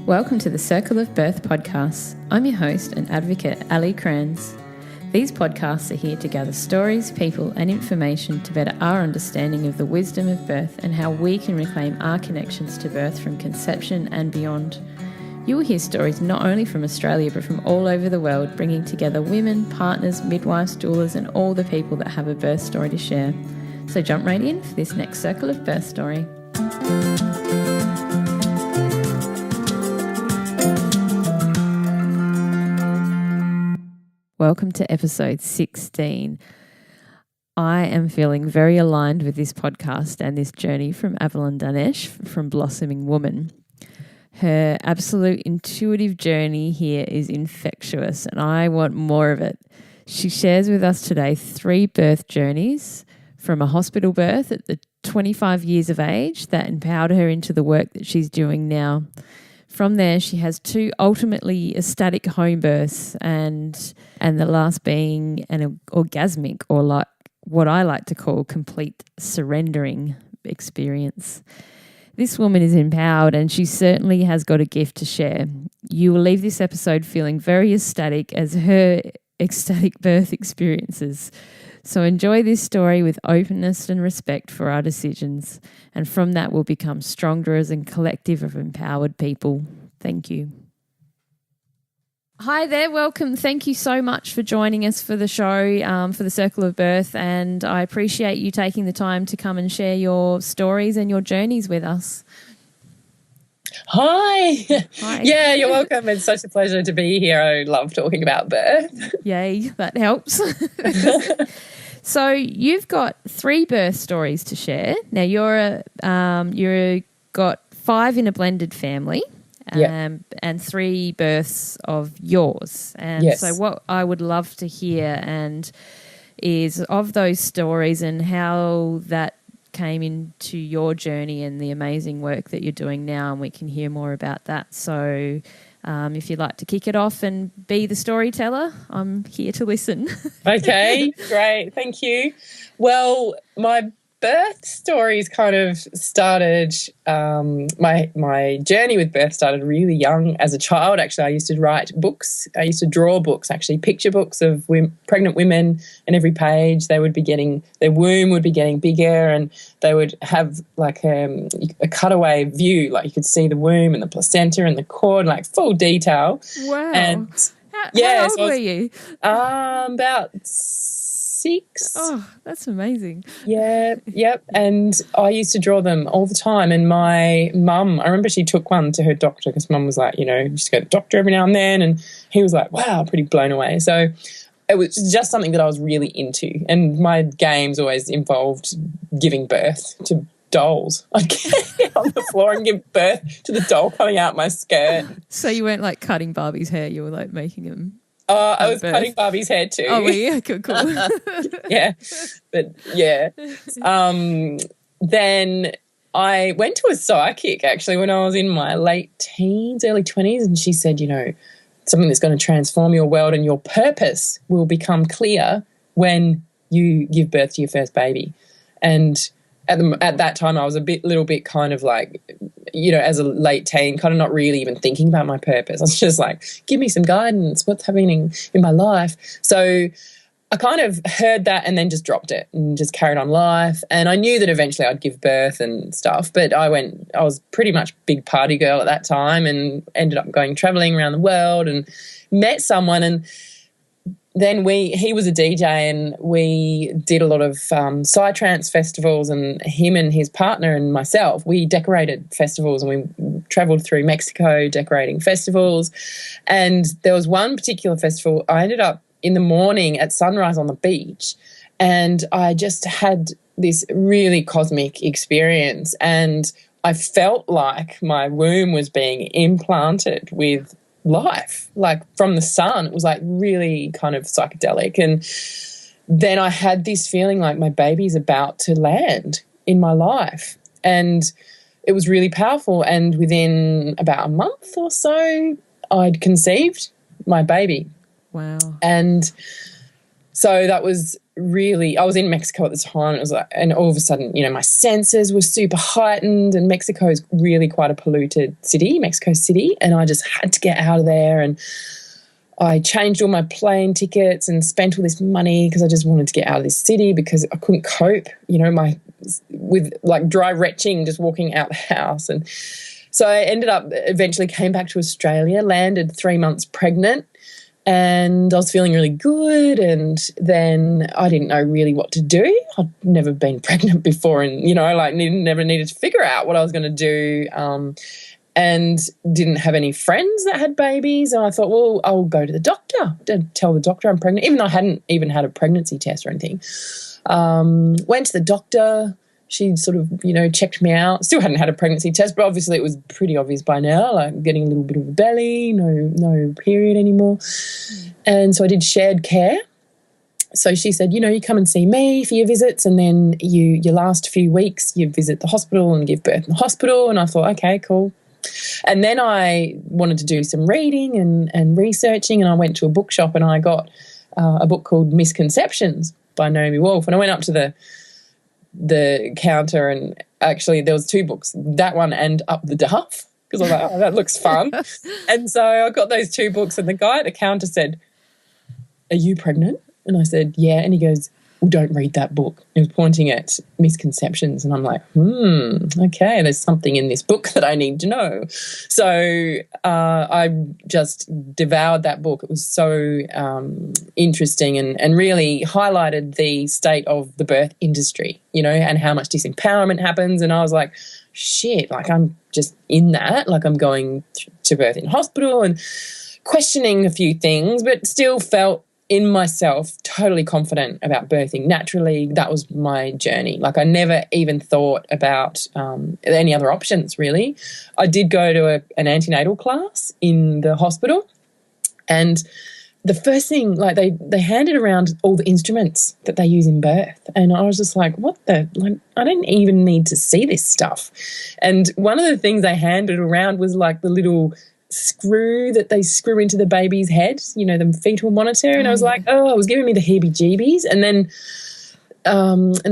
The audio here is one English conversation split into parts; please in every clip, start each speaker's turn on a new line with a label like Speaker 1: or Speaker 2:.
Speaker 1: Welcome to the Circle of Birth podcast. I'm your host and advocate, Ali Kranz. These podcasts are here to gather stories, people and information to better our understanding of the wisdom of birth and how we can reclaim our connections to birth from conception and beyond. You will hear stories not only from Australia but from all over the world, bringing together women, partners, midwives, doulas and all the people that have a birth story to share. So jump right in for this next Circle of Birth story. Welcome to episode 16. I am feeling very aligned with this podcast and this journey from Avalon from Blossoming Woman. Her absolute intuitive journey here is infectious and I want more of it. She shares with us today 3 birth journeys from a hospital birth at the 25 years of age that empowered her into the work that she's doing now. From there, she has 2 ultimately ecstatic home births and the last being an orgasmic, or like what I like to call complete surrendering experience. This woman is empowered and she certainly has got a gift to share. You will leave this episode feeling very ecstatic as her ecstatic birth experiences. So enjoy this story with openness and respect for our decisions, and from that we'll become stronger as a collective of empowered people. Thank you. Hi there, welcome. Thank you so much for joining us for the show, for the Circle of Birth, and I appreciate you taking the time to come and share your stories and your journeys with us.
Speaker 2: Hi. Yeah, you're welcome. It's such a pleasure to be here. I love talking about birth.
Speaker 1: Yay, that helps. So you've got 3 birth stories to share. Now you're got 5 in a blended family, and 3 births of yours. And
Speaker 2: yes.
Speaker 1: So what I would love to hear is of those stories and how that came into your journey and the amazing work that you're doing now, and we can hear more about that. So if you'd like to kick it off and be the storyteller, I'm here to listen.
Speaker 2: Okay, great. Thank you. Well, my birth stories kind of started, my journey with birth started really young as a child. Actually, I used to write books. I used to draw books, actually, picture books of pregnant women, and every page their womb would be getting bigger, and they would have like a cutaway view, like you could see the womb and the placenta and the cord, like full detail.
Speaker 1: Wow.
Speaker 2: And
Speaker 1: how old were you?
Speaker 2: About 6.
Speaker 1: Oh, that's amazing.
Speaker 2: Yeah, yep. And I used to draw them all the time. And my mum, I remember she took one to her doctor because mum was like, just go to the doctor every now and then. And he was like, wow, pretty blown away. So it was just something that I was really into. And my games always involved giving birth to dolls. I'd get on the floor and give birth to the doll coming out my skirt.
Speaker 1: So you weren't like cutting Barbie's hair, you were like making them.
Speaker 2: I was cutting Barbie's hair too.
Speaker 1: Oh, yeah, cool.
Speaker 2: Yeah, but yeah. Then I went to a psychic actually when I was in my late teens, early 20s, and she said, something that's going to transform your world and your purpose will become clear when you give birth to your first baby. And at that time I was a little bit kind of like, as a late teen, kind of not really even thinking about my purpose. I was just like, give me some guidance, what's happening in my life? So I kind of heard that and then just dropped it and just carried on life. And I knew that eventually I'd give birth and stuff, but I was pretty much big party girl at that time and ended up going traveling around the world and met someone, and then he was a DJ and we did a lot of psytrance festivals, and him and his partner and myself, we decorated festivals and we travelled through Mexico decorating festivals. And there was one particular festival, I ended up in the morning at sunrise on the beach, and I just had this really cosmic experience, and I felt like my womb was being implanted with life, like from the sun. It was like really kind of psychedelic. And then I had this feeling like my baby's about to land in my life, and it was really powerful. And within about a month or so I'd conceived my baby.
Speaker 1: Wow.
Speaker 2: And So that was really, I was in Mexico at the time. It was like, and all of a sudden, you know, my senses were super heightened, and Mexico is really quite a polluted city, Mexico City. And I just had to get out of there. And I changed all my plane tickets and spent all this money because I just wanted to get out of this city because I couldn't cope, you know, with like dry retching just walking out the house. And so I ended up, eventually came back to Australia, landed 3 months pregnant, and I was feeling really good. And then I didn't know really what to do. I'd never been pregnant before, and, you know, like never needed to figure out what I was going to do. And didn't have any friends that had babies. And I thought, well, I'll go to the doctor to tell the doctor I'm pregnant, even though I hadn't even had a pregnancy test or anything. Went to the doctor. She sort of, you know, checked me out. Still hadn't had a pregnancy test, but obviously it was pretty obvious by now, like getting a little bit of a belly, no period anymore. And so I did shared care. So she said, you know, you come and see me for your visits, and then your last few weeks you visit the hospital and give birth in the hospital. And I thought, okay, cool. And then I wanted to do some reading and researching, and I went to a bookshop and I got a book called Misconceptions by Naomi Wolf. And I went up to the counter, and actually there was 2 books, that one and Up the Duff, because I was like, oh, that looks fun. And so I got those 2 books, and the guy at the counter said, are you pregnant? And I said, yeah. And he goes, well, don't read that book. He was pointing at Misconceptions, and I'm like, okay, there's something in this book that I need to know. So I just devoured that book. It was so interesting and really highlighted the state of the birth industry, you know, and how much disempowerment happens. And I was like, shit, like I'm just in that, like I'm going to birth in hospital and questioning a few things, but still felt in myself totally confident about birthing naturally. That was my journey. Like I never even thought about any other options, really. I did go to an antenatal class in the hospital, and the first thing, like they handed around all the instruments that they use in birth, and I was just like, what the, like, I didn't even need to see this stuff. And one of the things they handed around was like the little screw that they screw into the baby's head, you know, the fetal monitor. And I was like, oh, it was giving me the heebie-jeebies. And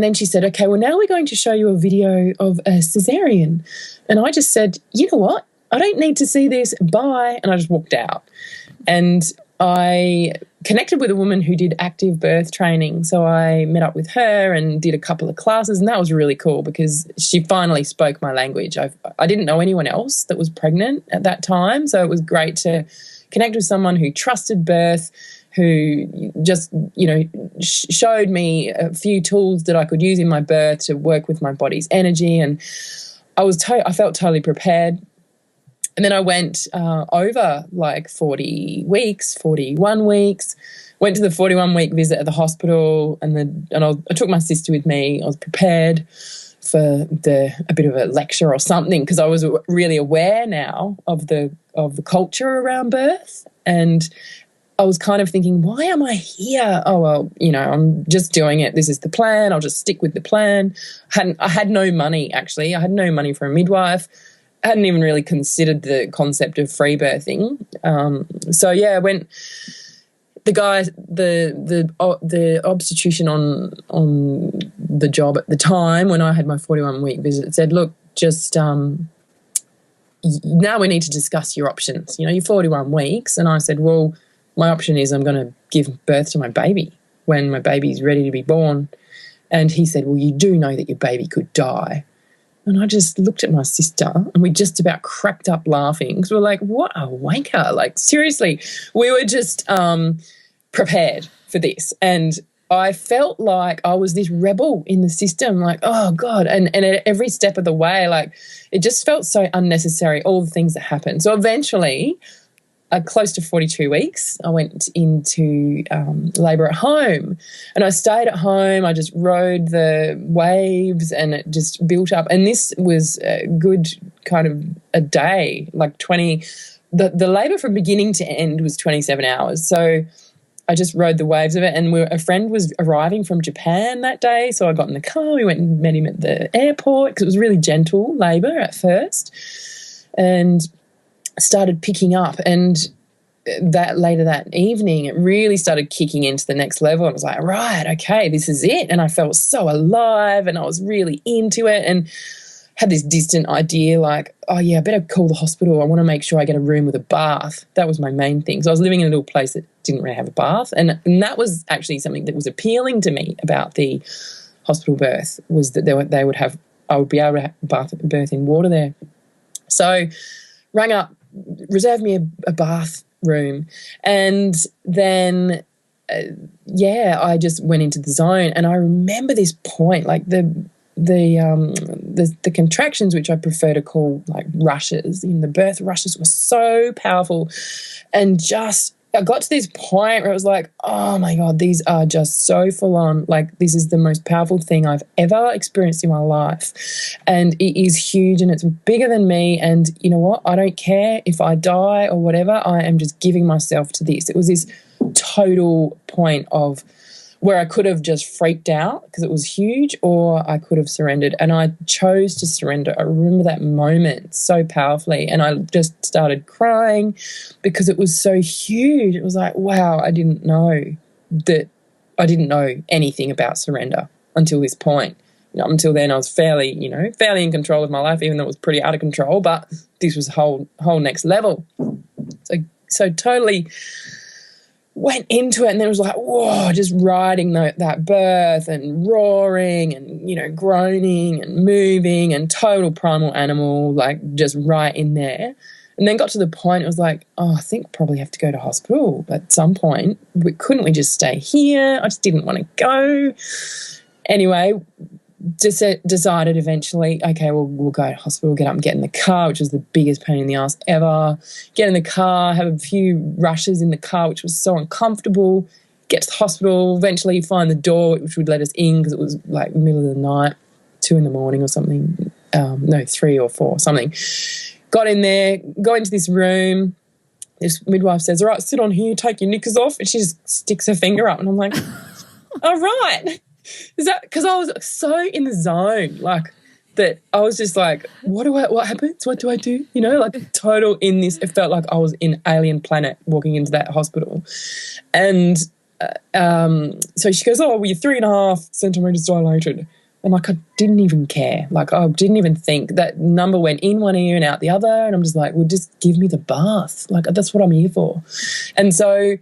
Speaker 2: then she said, okay, well, now we're going to show you a video of a cesarean. And I just said, you know what? I don't need to see this. Bye. And I just walked out. And I connected with a woman who did active birth training. So I met up with her and did a couple of classes, and that was really cool because she finally spoke my language. I didn't know anyone else that was pregnant at that time, so it was great to connect with someone who trusted birth, who just, you know, showed me a few tools that I could use in my birth to work with my body's energy, and I felt totally prepared. And then I went over like 41 weeks, went to the 41-week visit at the hospital, and I took my sister with me. I was prepared for a bit of a lecture or something because I was really aware now of the culture around birth, and I was kind of thinking, why am I here? Oh, well, you know, I'm just doing it. This is the plan. I'll just stick with the plan. I had no money, actually. I had no money for a midwife. I hadn't even really considered the concept of free birthing. So yeah, I went. The guy, the obstetrician on the job at the time when I had my 41-week visit said, "Look, just now we need to discuss your options. You know, you're 41 weeks." And I said, "Well, my option is I'm going to give birth to my baby when my baby's ready to be born." And he said, "Well, you do know that your baby could die." And I just looked at my sister and we just about cracked up laughing because we're like, what a wanker. Like, seriously, we were just prepared for this. And I felt like I was this rebel in the system, like, oh, God. And at every step of the way, like, it just felt so unnecessary, all the things that happened. So eventually, close to 42 weeks, I went into labour at home, and I stayed at home. I just rode the waves, and it just built up. And this was a good kind of a day, like 20. The labour from beginning to end was 27 hours. So I just rode the waves of it. And a friend was arriving from Japan that day, so I got in the car. We went and met him at the airport because it was really gentle labour at first, and started picking up. And that later that evening, it really started kicking into the next level. I was like, right, okay, this is it. And I felt so alive and I was really into it and had this distant idea like, oh, yeah, I better call the hospital. I want to make sure I get a room with a bath. That was my main thing. So I was living in a little place that didn't really have a bath. And that was actually something that was appealing to me about the hospital birth, was that I would be able to have birth in water there. So rang up, reserved me a bath room, and then I just went into the zone. And I remember this point, like the contractions, which I prefer to call like rushes, the birth rushes, were so powerful, and just I got to this point where it was like, oh my God, these are just so full on. Like, this is the most powerful thing I've ever experienced in my life. And it is huge and it's bigger than me. And you know what? I don't care if I die or whatever. I am just giving myself to this. It was this total point of where I could have just freaked out because it was huge, or I could have surrendered. And I chose to surrender. I remember that moment so powerfully. And I just started crying because it was so huge. It was like, wow, I didn't know anything about surrender until this point. Until then I was fairly in control of my life, even though it was pretty out of control. But this was whole next level. So totally went into it, and then it was like, whoa, just riding that birth and roaring and, groaning and moving and total primal animal, like just right in there. And then got to the point, it was like, oh, I think probably have to go to hospital at some point. Couldn't we just stay here? I just didn't want to go. Anyway, decided eventually, okay, well, we'll go to hospital, get up and get in the car, which was the biggest pain in the ass ever. Get in the car, have a few rushes in the car, which was so uncomfortable. Get to the hospital, eventually find the door, which would let us in because it was like middle of the night, 2 a.m. or something. 3 or 4, something. Got in there, go into this room. This midwife says, all right, sit on here, take your knickers off. And she just sticks her finger up. And I'm like, all right. Is that because I was so in the zone, like that I was just like, what happens? What do I do? Like total in this, it felt like I was in Alien Planet walking into that hospital. And so she goes, oh, well, you're 3.5 centimetres dilated. And like, I didn't even care. Like, I didn't even think. That number went in one ear and out the other. And I'm just like, well, just give me the bath. Like, that's what I'm here for. And so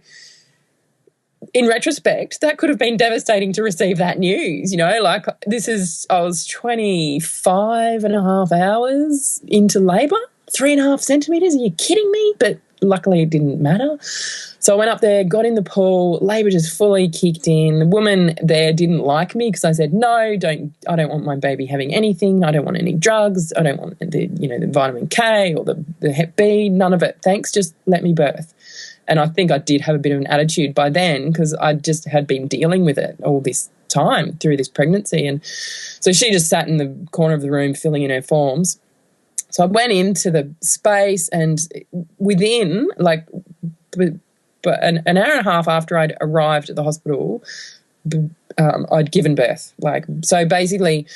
Speaker 2: in retrospect, that could have been devastating to receive that news, like I was 25 and a half hours into labour, 3.5 centimetres, are you kidding me? But luckily it didn't matter. So I went up there, got in the pool, labour just fully kicked in. The woman there didn't like me because I said, no, I don't want my baby having anything. I don't want any drugs. I don't want the vitamin K or the Hep B, none of it. Thanks, just let me birth. And I think I did have a bit of an attitude by then because I just had been dealing with it all this time through this pregnancy. And so she just sat in the corner of the room filling in her forms. So I went into the space, and within like but an hour and a half after I'd arrived at the hospital, I'd given birth. Like, so basically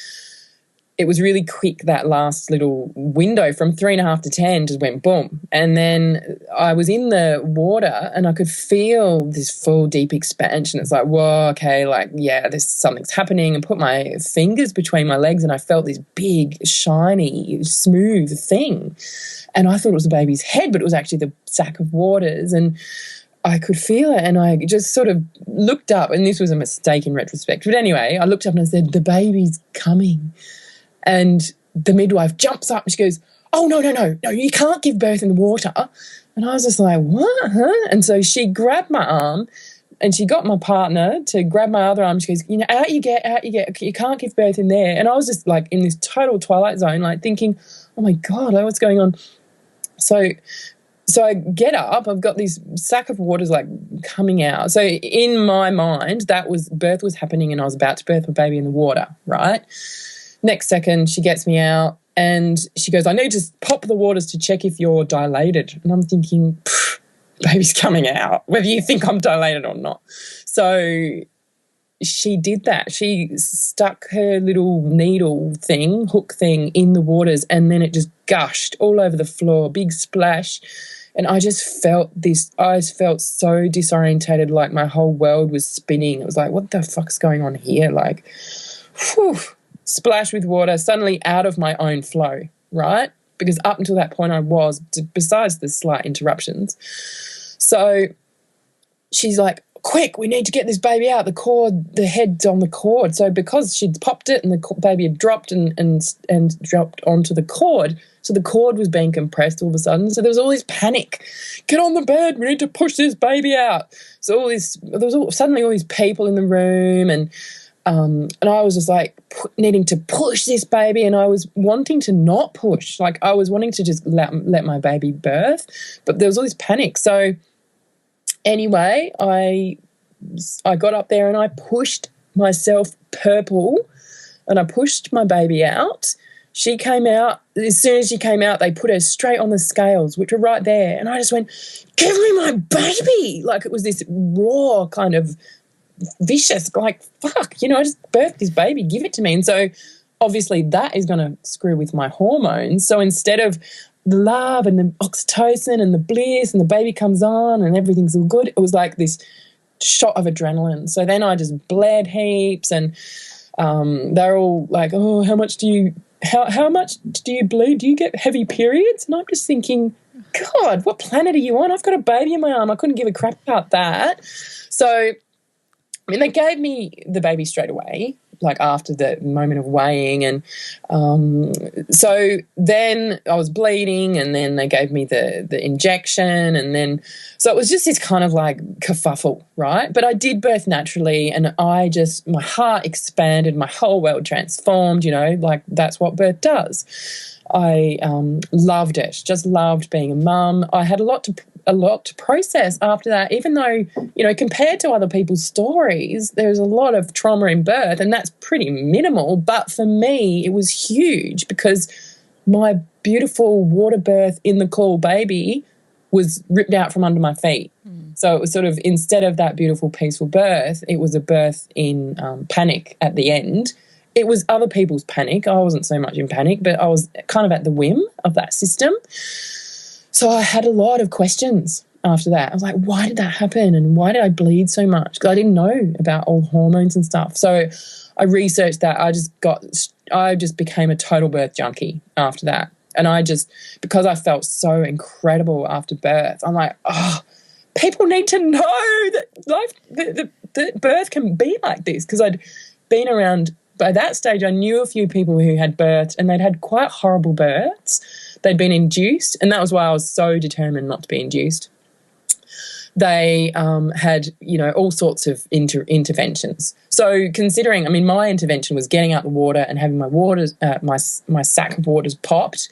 Speaker 2: it was really quick, that last little window from 3.5 to 10 just went boom. And then I was in the water and I could feel this full deep expansion. It's like, whoa, okay, like, yeah, something's happening, and put my fingers between my legs and I felt this big, shiny, smooth thing. And I thought it was the baby's head, but it was actually the sac of waters. And I could feel it, and I just sort of looked up, and this was a mistake in retrospect. But anyway, I looked up and I said, the baby's coming. And the midwife jumps up and she goes, oh, no, you can't give birth in the water. And I was just like, what? Huh? And so she grabbed my arm and she got my partner to grab my other arm. She goes, out you get. You can't give birth in there. And I was just like in this total twilight zone, like thinking, oh my God, like, what's going on? So I get up, I've got this sack of waters like coming out. So in my mind, birth was happening and I was about to birth my baby in the water, right? Next second, she gets me out and she goes, I need to pop the waters to check if you're dilated. And I'm thinking, baby's coming out, whether you think I'm dilated or not. So she did that. She stuck her little needle thing, hook thing in the waters, and then it just gushed all over the floor, big splash. And I just felt so disorientated, like my whole world was spinning. It was like, what the fuck's going on here? Like, whew, splash with water, suddenly out of my own flow, right? Because up until that point I was, besides the slight interruptions. So she's like, quick, we need to get this baby out. The head's on the cord. So because she'd popped it and the baby had dropped and dropped onto the cord, so the cord was being compressed all of a sudden. So there was all this panic. Get on the bed. We need to push this baby out. So suddenly all these people in the room, and I was just like needing to push this baby, and I was wanting to not push. Like I was wanting to just let my baby birth, but there was all this panic. So anyway, I got up there and I pushed myself purple, and I pushed my baby out. She came out. As soon as she came out, they put her straight on the scales, which were right there. And I just went, give me my baby. Like it was this raw kind of vicious, like, fuck, I just birthed this baby, give it to me. And so obviously that is going to screw with my hormones. So instead of the love and the oxytocin and the bliss and the baby comes on and everything's all good, it was like this shot of adrenaline. So then I just bled heaps, and they're all like, oh, how much do you bleed? Do you get heavy periods? And I'm just thinking, God, what planet are you on? I've got a baby in my arm. I couldn't give a crap about that. So they gave me the baby straight away, like after the moment of weighing. And so then I was bleeding, and then they gave me the injection, and then so it was just this kind of like kerfuffle, right? But I did birth naturally, and my heart expanded, my whole world transformed, like that's what birth does. I loved it, just loved being a mum. I had a lot to process after that, even though, compared to other people's stories, there's a lot of trauma in birth, and that's pretty minimal. But for me, it was huge because my beautiful water birth in the cool baby was ripped out from under my feet. So it was sort of, instead of that beautiful, peaceful birth, it was a birth in panic at the end. It was other people's panic. I wasn't so much in panic, but I was kind of at the whim of that system. So I had a lot of questions after that. I was like, why did that happen? And why did I bleed so much? Because I didn't know about all hormones and stuff. So I researched that. I just became a total birth junkie after that. And because I felt so incredible after birth, I'm like, oh, people need to know that that birth can be like this. Because I'd been around, by that stage, I knew a few people who had birthed, and they'd had quite horrible births. They'd been induced, and that was why I was so determined not to be induced. They had, all sorts of interventions. So considering, my intervention was getting out the water and having my sack of waters popped.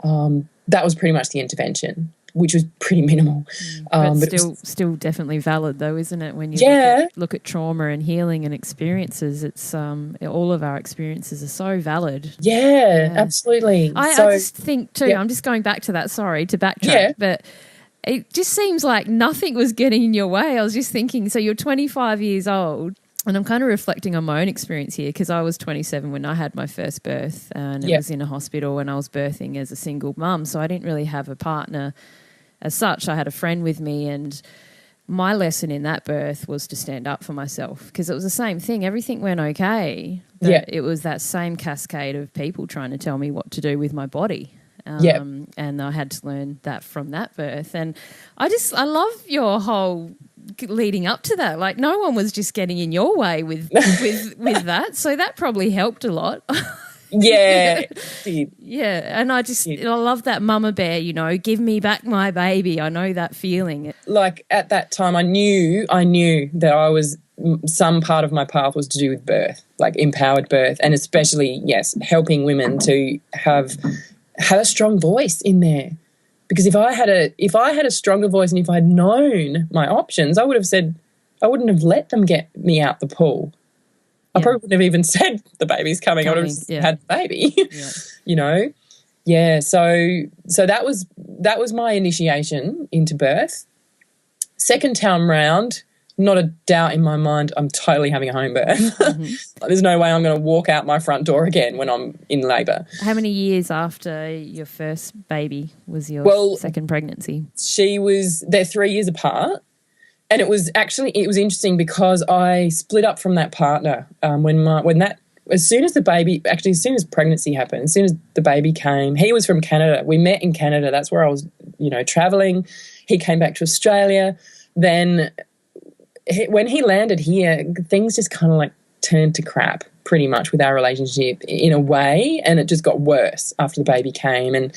Speaker 2: That was pretty much the intervention, which was pretty minimal.
Speaker 1: But still definitely valid though, isn't it? When you look at trauma and healing and experiences, it's all of our experiences are so valid.
Speaker 2: Yeah. Absolutely.
Speaker 1: I just think too, I'm just going back to that, sorry to backtrack, but it just seems like nothing was getting in your way. I was just thinking, so you're 25 years old. And I'm kind of reflecting on my own experience here, because I was 27 when I had my first birth, and it was in a hospital, and I was birthing as a single mum. So I didn't really have a partner as such. I had a friend with me, and my lesson in that birth was to stand up for myself, because it was the same thing. Everything went okay. It was that same cascade of people trying to tell me what to do with my body. And I had to learn that from that birth. And I love your whole leading up to that. Like, no one was just getting in your way with that. So that probably helped a lot. Yeah. And I love that mama bear, give me back my baby. I know that feeling.
Speaker 2: Like at that time I knew that some part of my path was to do with birth, like empowered birth, and especially, helping women to have a strong voice in there. Because if I had a stronger voice, and if I'd known my options, I would have said, I wouldn't have let them get me out the pool. I probably wouldn't have even said the baby's coming. I would have had the baby, So that was my initiation into birth. Second time round, not a doubt in my mind I'm totally having a home birth.
Speaker 1: Mm-hmm.
Speaker 2: There's no way I'm going to walk out my front door again when I'm in labour.
Speaker 1: How many years after your first baby was your second pregnancy?
Speaker 2: They're 3 years apart. And it was interesting because I split up from that partner as soon as pregnancy happened, as soon as the baby came. He was from Canada. We met in Canada. That's where I was, traveling. He came back to Australia. Then when he landed here, things just kind of like turned to crap pretty much with our relationship in a way, and it just got worse after the baby came. And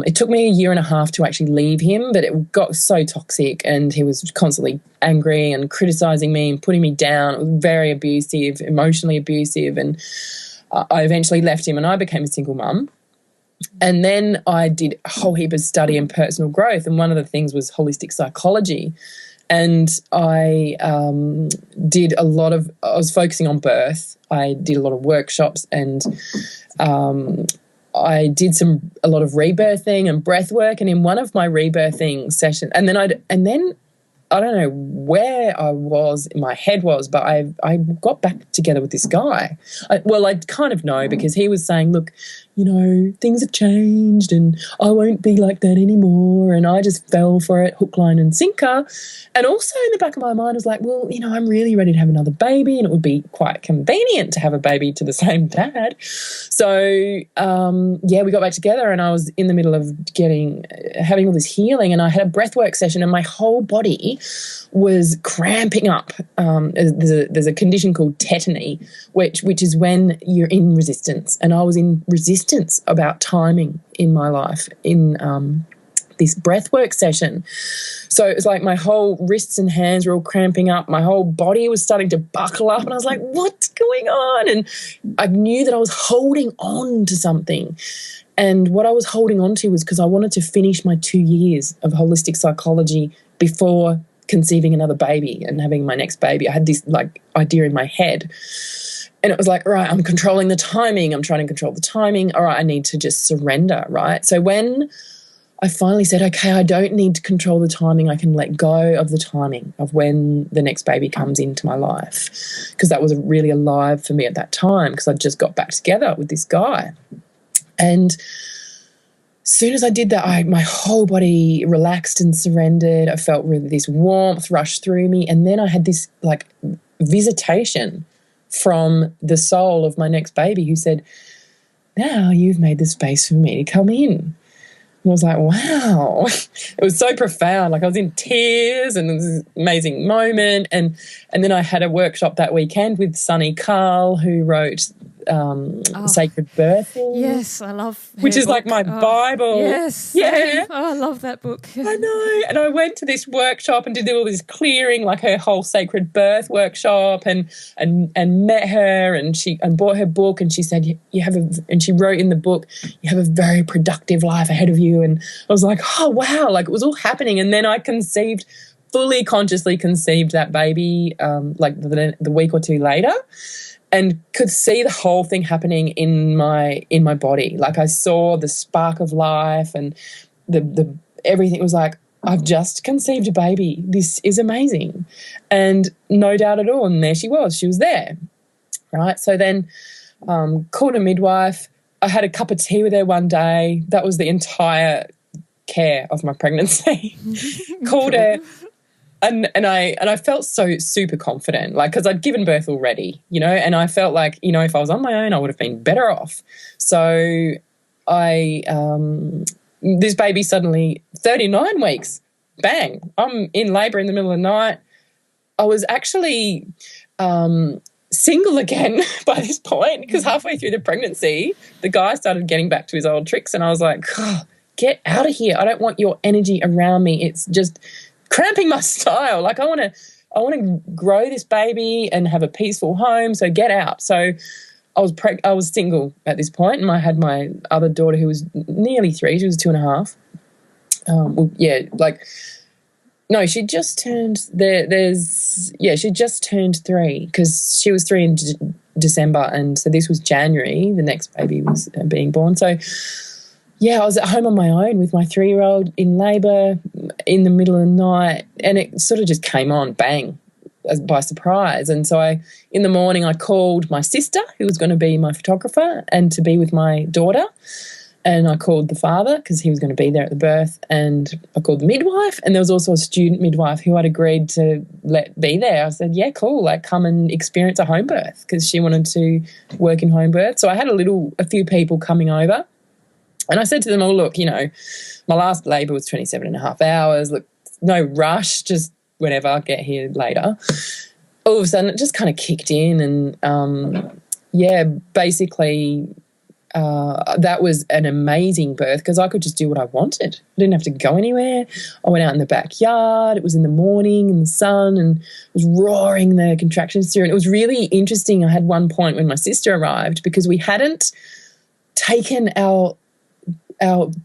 Speaker 2: it took me a year and a half to actually leave him, but it got so toxic, and he was constantly angry and criticising me and putting me down. It was very abusive, emotionally abusive, and I eventually left him and I became a single mum. And then I did a whole heap of study in personal growth, and one of the things was holistic psychology. And I was focusing on birth. I did a lot of workshops, and I did a lot of rebirthing and breath work. And in one of my rebirthing sessions, and then I don't know where I was, my head was, but I got back together with this guy. I kind of know, because he was saying, look, things have changed and I won't be like that anymore. And I just fell for it, hook, line and sinker. And also in the back of my mind I was like, well, I'm really ready to have another baby, and it would be quite convenient to have a baby to the same dad. So, we got back together, and I was in the middle of having all this healing, and I had a breathwork session, and my whole body was cramping up. There's a condition called tetany, which is when you're in resistance, and I was in resistance about timing in my life in this breathwork session. So it was like my whole wrists and hands were all cramping up. My whole body was starting to buckle up, and I was like, what's going on? And I knew that I was holding on to something. And what I was holding on to was because I wanted to finish my 2 years of holistic psychology before conceiving another baby and having my next baby. I had this idea in my head. And it was like, all right, I'm controlling the timing. I'm trying to control the timing. All right, I need to just surrender, right? So when I finally said, okay, I don't need to control the timing, I can let go of the timing of when the next baby comes into my life, because that was really alive for me at that time, because I just got back together with this guy. And as soon as I did that, my whole body relaxed and surrendered. I felt really this warmth rush through me. And then I had this visitation from the soul of my next baby, who said, now you've made the space for me to come in. And I was like, wow. It was so profound. I was in tears, and it was this amazing moment. And then I had a workshop that weekend with Sunny Carl, who wrote Sacred Birthing.
Speaker 1: Yes, I love her
Speaker 2: which is
Speaker 1: book.
Speaker 2: like my Bible.
Speaker 1: Yes.
Speaker 2: Yeah.
Speaker 1: Oh, I love that book.
Speaker 2: I know. And I went to this workshop and did all this clearing, like her whole Sacred Birth workshop, and met her, and bought her book, and she said, and she wrote in the book, you have a very productive life ahead of you. And I was like, oh wow, it was all happening. And then I fully consciously conceived that baby the week or two later, and could see the whole thing happening in my body. I saw the spark of life, and the everything was like, I've just conceived a baby. This is amazing. And no doubt at all. And there she was there. Right. So then called a midwife. I had a cup of tea with her one day. That was the entire care of my pregnancy. Called her. And I felt so super confident, because I'd given birth already, and I felt like, if I was on my own, I would have been better off. So this baby suddenly, 39 weeks, bang, I'm in labour in the middle of the night. I was actually single again by this point, because halfway through the pregnancy, the guy started getting back to his old tricks, and I was like, oh, get out of here. I don't want your energy around me. It's just cramping my style. I want to grow this baby and have a peaceful home, so get out. So I was single at this point, and I had my other daughter, who was nearly 3. She was 2.5. She just turned she just turned 3, because she was 3 in December, and so this was January. The next baby was being born. So I was at home on my own with my 3-year-old in labour. in the middle of the night, and it sort of just came on, bang, by surprise. And so in the morning, I called my sister, who was going to be my photographer and to be with my daughter. And I called the father because he was going to be there at the birth, and I called the midwife, and there was also a student midwife who had agreed to let be there. I said, yeah, cool, like come and experience a home birth, because she wanted to work in home birth. So I had a few people coming over, and I said to them, oh, look, you know, my last labour was 27 and a half hours. Look, no rush, just whenever, I'll get here later. All of a sudden it just kind of kicked in, and basically that was an amazing birth because I could just do what I wanted. I didn't have to go anywhere. I went out in the backyard. It was in the morning in the sun, and it was roaring the contractions through. And it was really interesting. I had one point when my sister arrived, because we hadn't taken our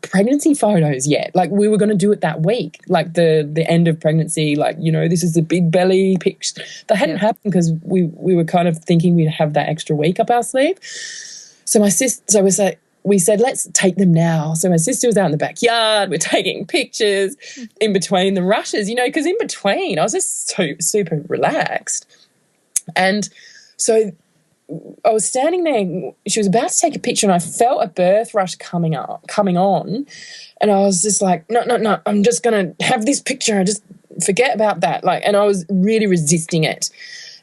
Speaker 2: pregnancy photos yet. Like, we were going to do it that week, like the end of pregnancy, like, you know, this is the big belly picture. That hadn't happened because we were kind of thinking we'd have that extra week up our sleeve. So we said, let's take them now. So my sister was out in the backyard. We're taking pictures in between the rushes, you know, because in between I was just so super relaxed. And so I was standing there. She was about to take a picture, and I felt a birth rush coming on, and I was just like, no, I'm just going to have this picture. I just forget about that. Like, and I was really resisting it.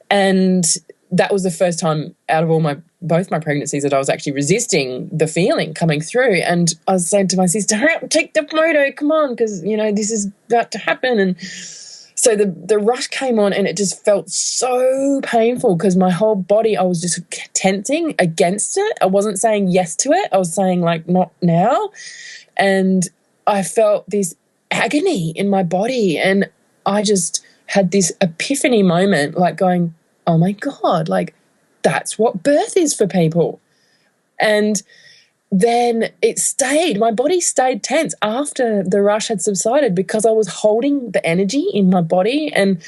Speaker 2: And that was the first time out of both my pregnancies that I was actually resisting the feeling coming through. And I was saying to my sister, hurry up, take the photo, come on, because, you know, this is about to happen. And so the rush came on, and it just felt so painful because my whole body, I was just tensing against it. I wasn't saying yes to it. I was saying, like, not now. And I felt this agony in my body, and I just had this epiphany moment, like going, oh my God, like, that's what birth is for people. And then my body stayed tense after the rush had subsided, because I was holding the energy in my body. And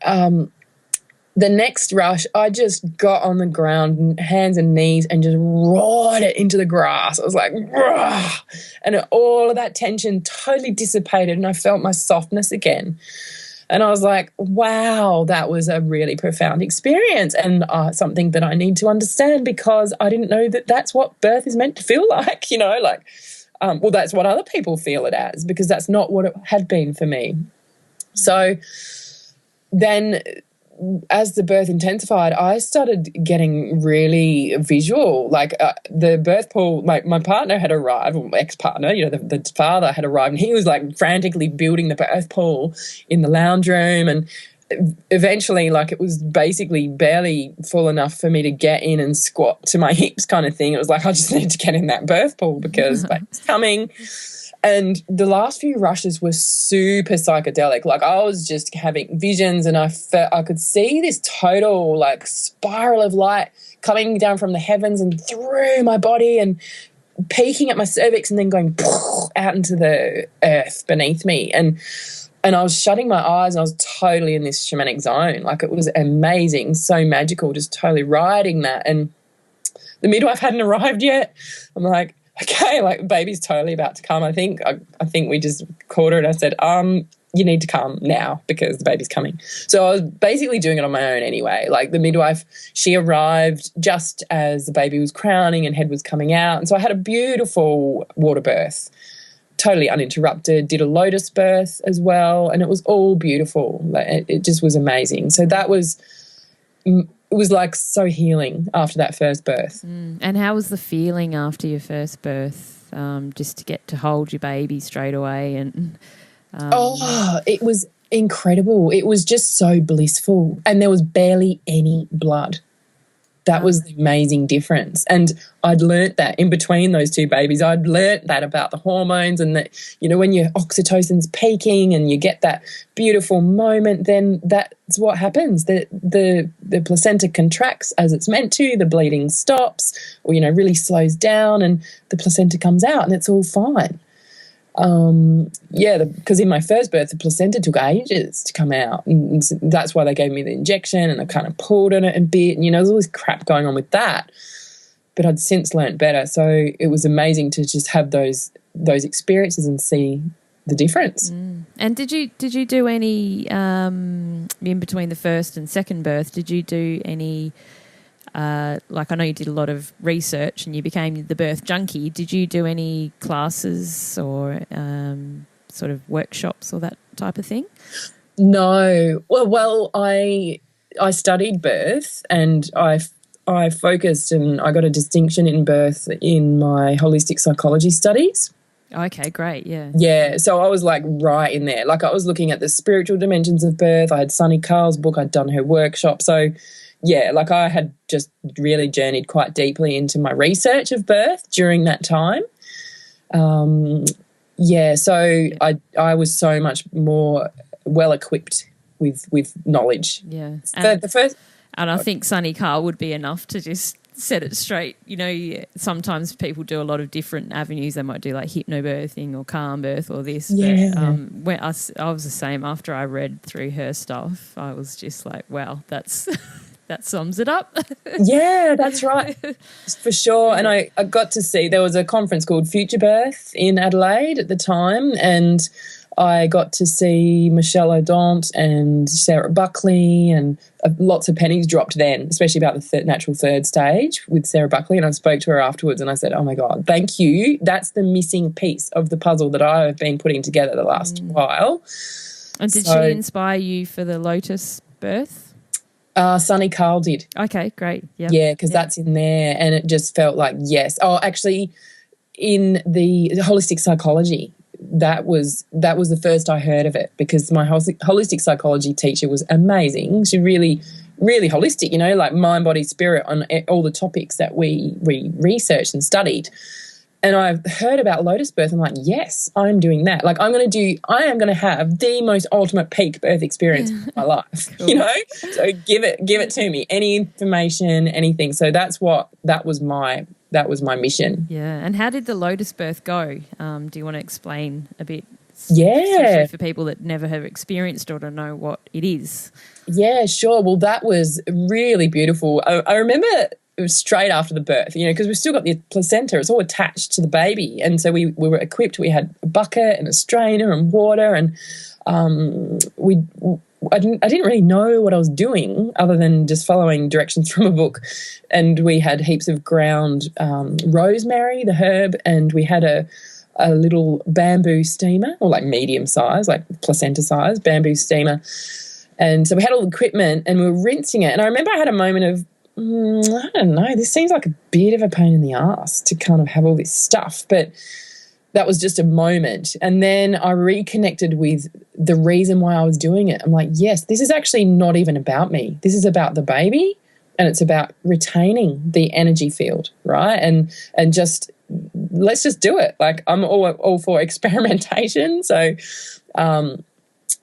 Speaker 2: the next rush, I just got on the ground, hands and knees, and just roared it into the grass. I was like, rah! And all of that tension totally dissipated, and I felt my softness again. And I was like, wow, that was a really profound experience, and something that I need to understand, because I didn't know that that's what birth is meant to feel like, you know, like, well, that's what other people feel it as, because that's not what it had been for me. So then, as the birth intensified, I started getting really visual. Like, the birth pool, my partner had arrived, or my ex-partner, you know, the father had arrived, and he was like frantically building the birth pool in the lounge room. And eventually, like, it was basically barely full enough for me to get in and squat to my hips kind of thing. It was like, I just need to get in that birth pool because baby's coming. And the last few rushes were super psychedelic. Like, I was just having visions, and I could see this total, like, spiral of light coming down from the heavens and through my body and peaking at my cervix and then going out into the earth beneath me. And I was shutting my eyes, and I was totally in this shamanic zone. Like, it was amazing, so magical, just totally riding that. And the midwife hadn't arrived yet. I'm like, okay, like, baby's totally about to come. I think we just called her, and I said, you need to come now because the baby's coming. So I was basically doing it on my own anyway. Like, the midwife, she arrived just as the baby was crowning and head was coming out. And so I had a beautiful water birth, totally uninterrupted, did a lotus birth as well, and it was all beautiful. Like, it just was amazing. So that was... It was like so healing after that first birth.
Speaker 1: And how was the feeling after your first birth, just to get to hold your baby straight away? And
Speaker 2: it was incredible. It was just so blissful, and there was barely any blood. That was the amazing difference. And I'd learnt that in between those two babies. I'd learnt that about the hormones, and that, you know, when your oxytocin's peaking and you get that beautiful moment, then that's what happens. The placenta contracts as it's meant to, the bleeding stops, or, you know, really slows down, and the placenta comes out, and it's all fine. Because in my first birth, the placenta took ages to come out, and that's why they gave me the injection, and I kind of pulled on it a bit, and, you know, there's all this crap going on with that. But I'd since learnt better, so it was amazing to just have those experiences and see the difference.
Speaker 1: And did you do any in between the first and second birth? Did you do any like I know you did a lot of research and you became the birth junkie. Did you do any classes or sort of workshops or that type of thing?
Speaker 2: No. Well, I studied birth and I focused and I got a distinction in birth in my holistic psychology studies.
Speaker 1: Okay, great, yeah.
Speaker 2: Yeah, so I was like right in there. Like I was looking at the spiritual dimensions of birth. I had Sunny Carl's book. I'd done her workshop. So, yeah, like I had just really journeyed quite deeply into my research of birth during that time. So I was so much more well-equipped with knowledge.
Speaker 1: Yeah.
Speaker 2: And
Speaker 1: I think Sunny Carl would be enough to just set it straight. You know, sometimes people do a lot of different avenues. They might do like hypnobirthing or calm birth or this.
Speaker 2: Yeah.
Speaker 1: But when I was the same after I read through her stuff. I was just like, wow, that sums it up.
Speaker 2: Yeah, that's right. For sure. And I got to see, there was a conference called Future Birth in Adelaide at the time, and I got to see Michelle O'Donnell and Sarah Buckley, and lots of pennies dropped then, especially about the natural third stage with Sarah Buckley. And I spoke to her afterwards and I said, oh, my God, thank you. That's the missing piece of the puzzle that I have been putting together the last while.
Speaker 1: And did she inspire you for the Lotus birth?
Speaker 2: Sunny Carl did.
Speaker 1: Okay, great. Yep.
Speaker 2: Yeah, because that's in there and it just felt like, yes. Oh, actually, in the holistic psychology, that was the first I heard of it, because my holistic psychology teacher was amazing. She really, really holistic, you know, like mind, body, spirit on all the topics that we researched and studied. And I've heard about Lotus birth. I'm like, yes, I'm doing that. Like I am going to have the most ultimate peak birth experience of my life, cool. You know? So give it to me. Any information, anything. So that was my mission.
Speaker 1: Yeah. And how did the Lotus birth go? Do you want to explain a bit?
Speaker 2: Yeah.
Speaker 1: Especially for people that never have experienced or don't know what it is.
Speaker 2: Yeah, sure. Well, that was really beautiful. I remember it was straight after the birth, you know, because we've still got the placenta. It's all attached to the baby. And so we were equipped. We had a bucket and a strainer and water, and I didn't really know what I was doing other than just following directions from a book. And we had heaps of ground rosemary, the herb, and we had a little bamboo steamer, or like medium size, like placenta size bamboo steamer. And so we had all the equipment and we were rinsing it. And I remember I had a moment of, I don't know, this seems like a bit of a pain in the ass to kind of have all this stuff. But that was just a moment. And then I reconnected with the reason why I was doing it. I'm like, yes, this is actually not even about me. This is about the baby, and it's about retaining the energy field, right? And just let's just do it. Like I'm all for experimentation. So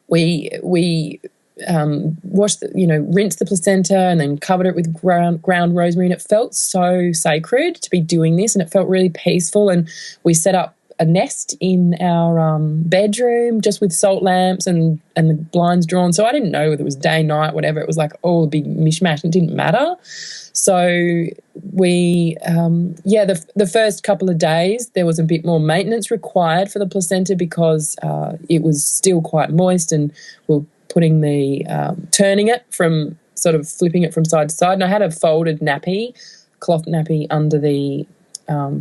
Speaker 2: we washed, rinsed the placenta and then covered it with ground rosemary, and it felt so sacred to be doing this, and it felt really peaceful. And we set up a nest in our bedroom just with salt lamps and the blinds drawn. So I didn't know whether it was day, night, whatever. It was like all a big mishmash. It didn't matter. So we, the first couple of days there was a bit more maintenance required for the placenta because it was still quite moist, and we're putting turning it from sort of flipping it from side to side. And I had a folded cloth nappy under the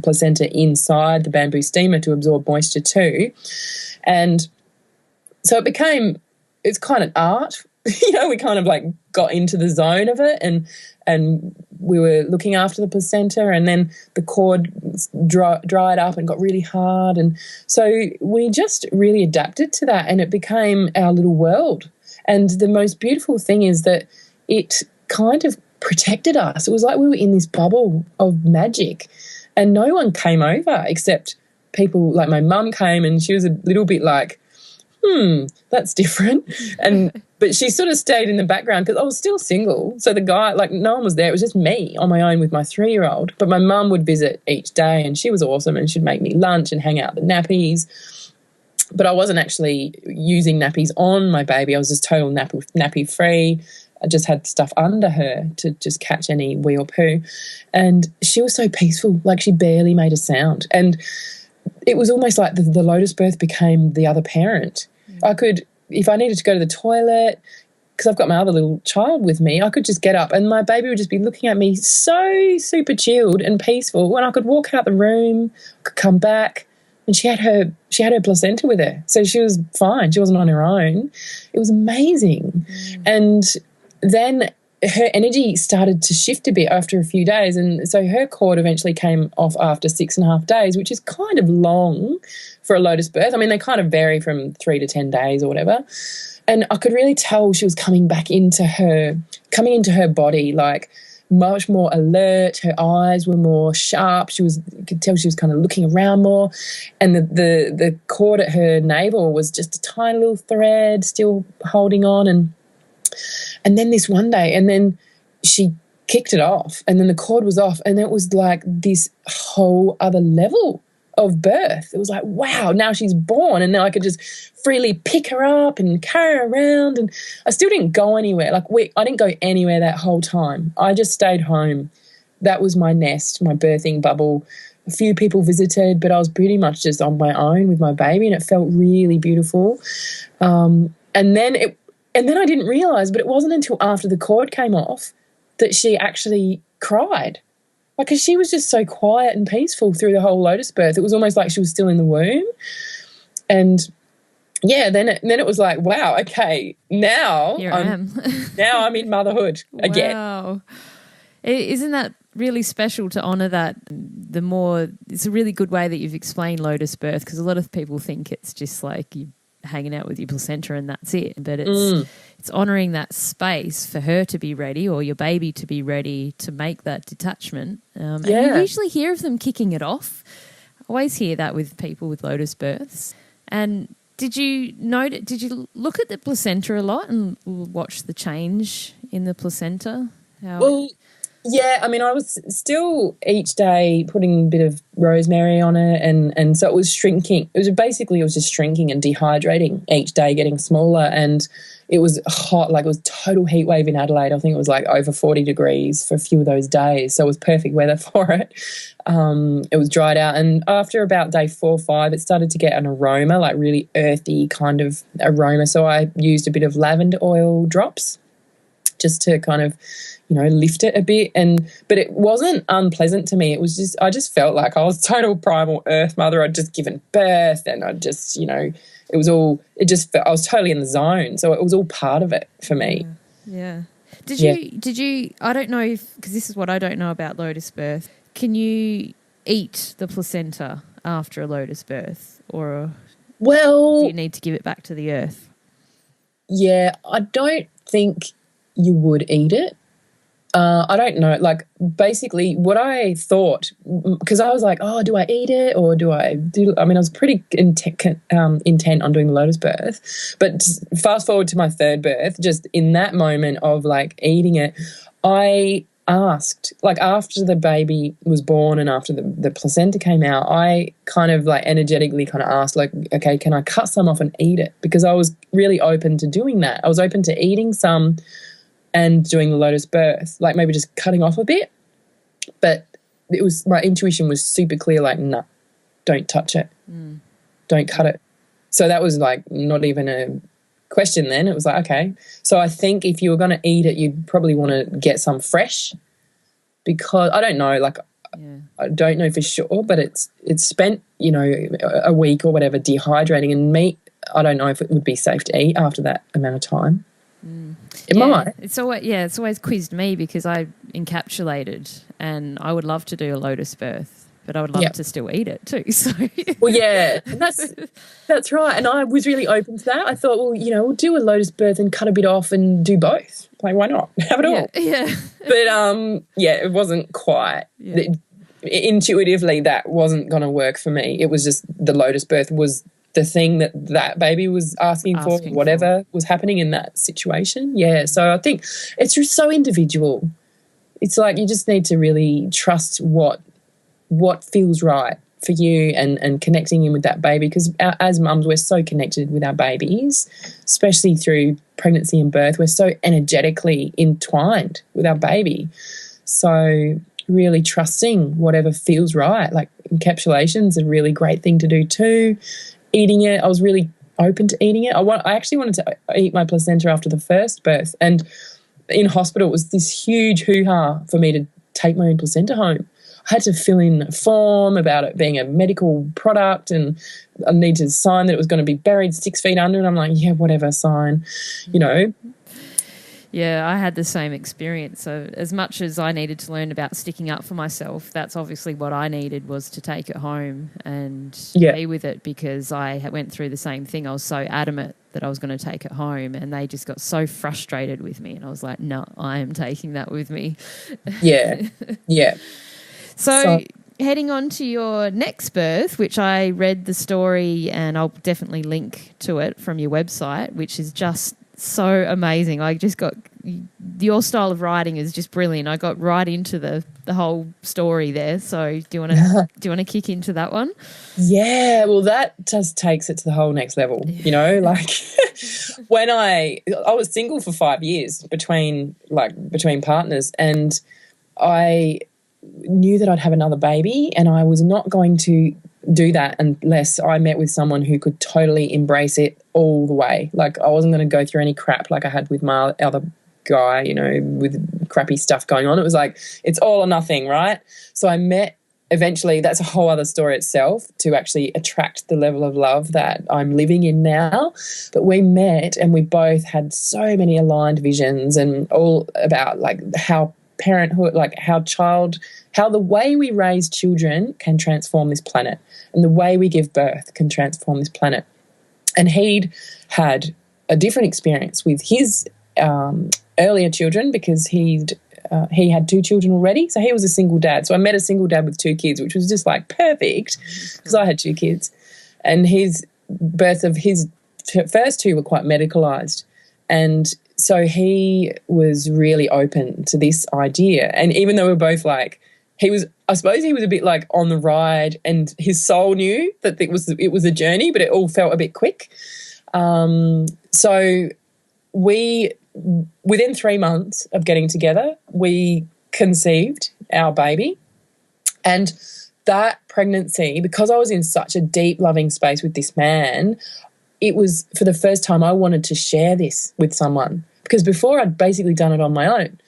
Speaker 2: placenta inside the bamboo steamer to absorb moisture too. And so it's kind of art, we kind of like got into the zone of it, and we were looking after the placenta, and then the cord dried up and got really hard. And so we just really adapted to that, and it became our little world. And the most beautiful thing is that it kind of protected us. It was like we were in this bubble of magic. And no one came over except people, like my mum came, and she was a little bit like, that's different. But she sort of stayed in the background because I was still single. So the guy, like no one was there. It was just me on my own with my 3-year-old. But my mum would visit each day, and she was awesome, and she'd make me lunch and hang out the nappies. But I wasn't actually using nappies on my baby. I was just total nappy free. I just had stuff under her to just catch any wee or poo. And she was so peaceful, like she barely made a sound. And it was almost like the lotus birth became the other parent. I could, if I needed to go to the toilet, because I've got my other little child with me, I could just get up and my baby would just be looking at me so super chilled and peaceful. When I could walk out the room, could come back, and she had her placenta with her, so she was fine. She wasn't on her own. It was amazing. And then her energy started to shift a bit after a few days, and so her cord eventually came off after 6.5 days, which is kind of long for a lotus birth. I mean, they kind of vary from 3 to 10 days or whatever. And I could really tell she was coming into her body, like much more alert. Her eyes were more sharp. You could tell she was kind of looking around more. And the cord at her navel was just a tiny little thread still holding on. And then this one day, and then she kicked it off, and then the cord was off, and it was like this whole other level of birth. It was like, wow, now she's born, and now I could just freely pick her up and carry her around. And I still didn't go anywhere. I didn't go anywhere that whole time. I just stayed home. That was my nest, my birthing bubble. A few people visited, but I was pretty much just on my own with my baby, and it felt really beautiful. And then I didn't realise, but it wasn't until after the cord came off that she actually cried. Because she was just so quiet and peaceful through the whole lotus birth. It was almost like she was still in the womb. And yeah, then it was like, wow, okay, now now I'm in motherhood again.
Speaker 1: Wow. Isn't that really special to honour that? It's a really good way that you've explained lotus birth, because a lot of people think it's just like you hanging out with your placenta and that's it. But it's honouring that space for her to be ready, or your baby to be ready to make that detachment. And you usually hear of them kicking it off. I always hear that with people with lotus births. And did you look at the placenta a lot and watch the change in the placenta?
Speaker 2: Yeah, I mean, I was still each day putting a bit of rosemary on it, and so it was shrinking. It was just shrinking and dehydrating each day, getting smaller, and it was hot, like it was total heat wave in Adelaide. I think it was like over 40 degrees for a few of those days, so it was perfect weather for it. It was dried out, and after about day 4 or 5, it started to get an aroma, like really earthy kind of aroma, so I used a bit of lavender oil drops just to kind of, lift it a bit. But it wasn't unpleasant to me. It was just, I just felt like I was total primal earth mother. I'd just given birth, and I just, I was totally in the zone. So it was all part of it for me.
Speaker 1: Yeah. Did you, I don't know because this is what I don't know about lotus birth. Can you eat the placenta after a lotus birth, or do you need to give it back to the earth?
Speaker 2: Yeah, I don't think you would eat it. I don't know. Like, basically what I thought, because I was like, oh, do I eat it or do I do? I mean, I was pretty intent on doing the lotus birth. But fast forward to my 3rd birth, just in that moment of like eating it, I asked, like after the baby was born and after the placenta came out, I kind of like energetically kind of asked, like, okay, can I cut some off and eat it? Because I was really open to doing that. I was open to eating some and doing the lotus birth, like maybe just cutting off a bit. But my intuition was super clear, like, no, don't touch it. Don't cut it. So that was like not even a question then. It was like, okay. So I think if you were going to eat it, you'd probably want to get some fresh, because I don't know, like, I don't know for sure, but it's spent, a week or whatever dehydrating, and meat, I don't know if it would be safe to eat after that amount of time. It might.
Speaker 1: It's always quizzed me, because I encapsulated, and I would love to do a lotus birth, but I would love to still eat it too. So
Speaker 2: well, yeah, that's right. And I was really open to that. I thought, well, we'll do a lotus birth and cut a bit off and do both. Like, why not? Have it all.
Speaker 1: Yeah.
Speaker 2: But it wasn't quite. Intuitively, that wasn't going to work for me. It was just the lotus birth was the thing that baby was asking for, whatever was happening in that situation. Yeah, so I think it's just so individual. It's like you just need to really trust what feels right for you, and connecting in with that baby, because as mums, we're so connected with our babies, especially through pregnancy and birth. We're so energetically entwined with our baby. So really trusting whatever feels right. Like encapsulation's a really great thing to do too. Eating it, I was really open to eating it. I actually wanted to eat my placenta after the first birth, and in hospital it was this huge hoo-ha for me to take my own placenta home. I had to fill in a form about it being a medical product, and I need to sign that it was going to be buried 6 feet under, and I'm like, yeah, whatever, sign, you know.
Speaker 1: Yeah, I had the same experience. So as much as I needed to learn about sticking up for myself, that's obviously what I needed, was to take it home and be with it, because I went through the same thing. I was so adamant that I was going to take it home, and they just got so frustrated with me, and I was like, no, I am taking that with me.
Speaker 2: Yeah, yeah.
Speaker 1: So heading on to your next birth, which I read the story, and I'll definitely link to it from your website, which is just so amazing. I just got, your style of writing is just brilliant. I got right into the whole story there. So do you want to kick into that one?
Speaker 2: Yeah, well, that just takes it to the whole next level, you know, like when I was single for 5 years between partners, and I knew that I'd have another baby, and I was not going to do that unless I met with someone who could totally embrace it all the way. Like, I wasn't going to go through any crap like I had with my other guy, you know, with crappy stuff going on. It was like, it's all or nothing, right? So I met, eventually, that's a whole other story itself, to actually attract the level of love that I'm living in now. But we met, and we both had so many aligned visions, and all about like how parenthood, like how the way we raise children can transform this planet, and the way we give birth can transform this planet. And he'd had a different experience with his earlier children, because he had 2 children already. So he was a single dad. So I met a single dad with 2 kids, which was just like perfect, because I had 2 kids. And his birth of his first 2 were quite medicalised. And so he was really open to this idea. And even though we were both like, I suppose he was a bit like on the ride, and his soul knew that it was a journey, but it all felt a bit quick. So within 3 months of getting together, we conceived our baby. And that pregnancy, because I was in such a deep loving space with this man, it was, for the first time, I wanted to share this with someone, because before I'd basically done it on my own.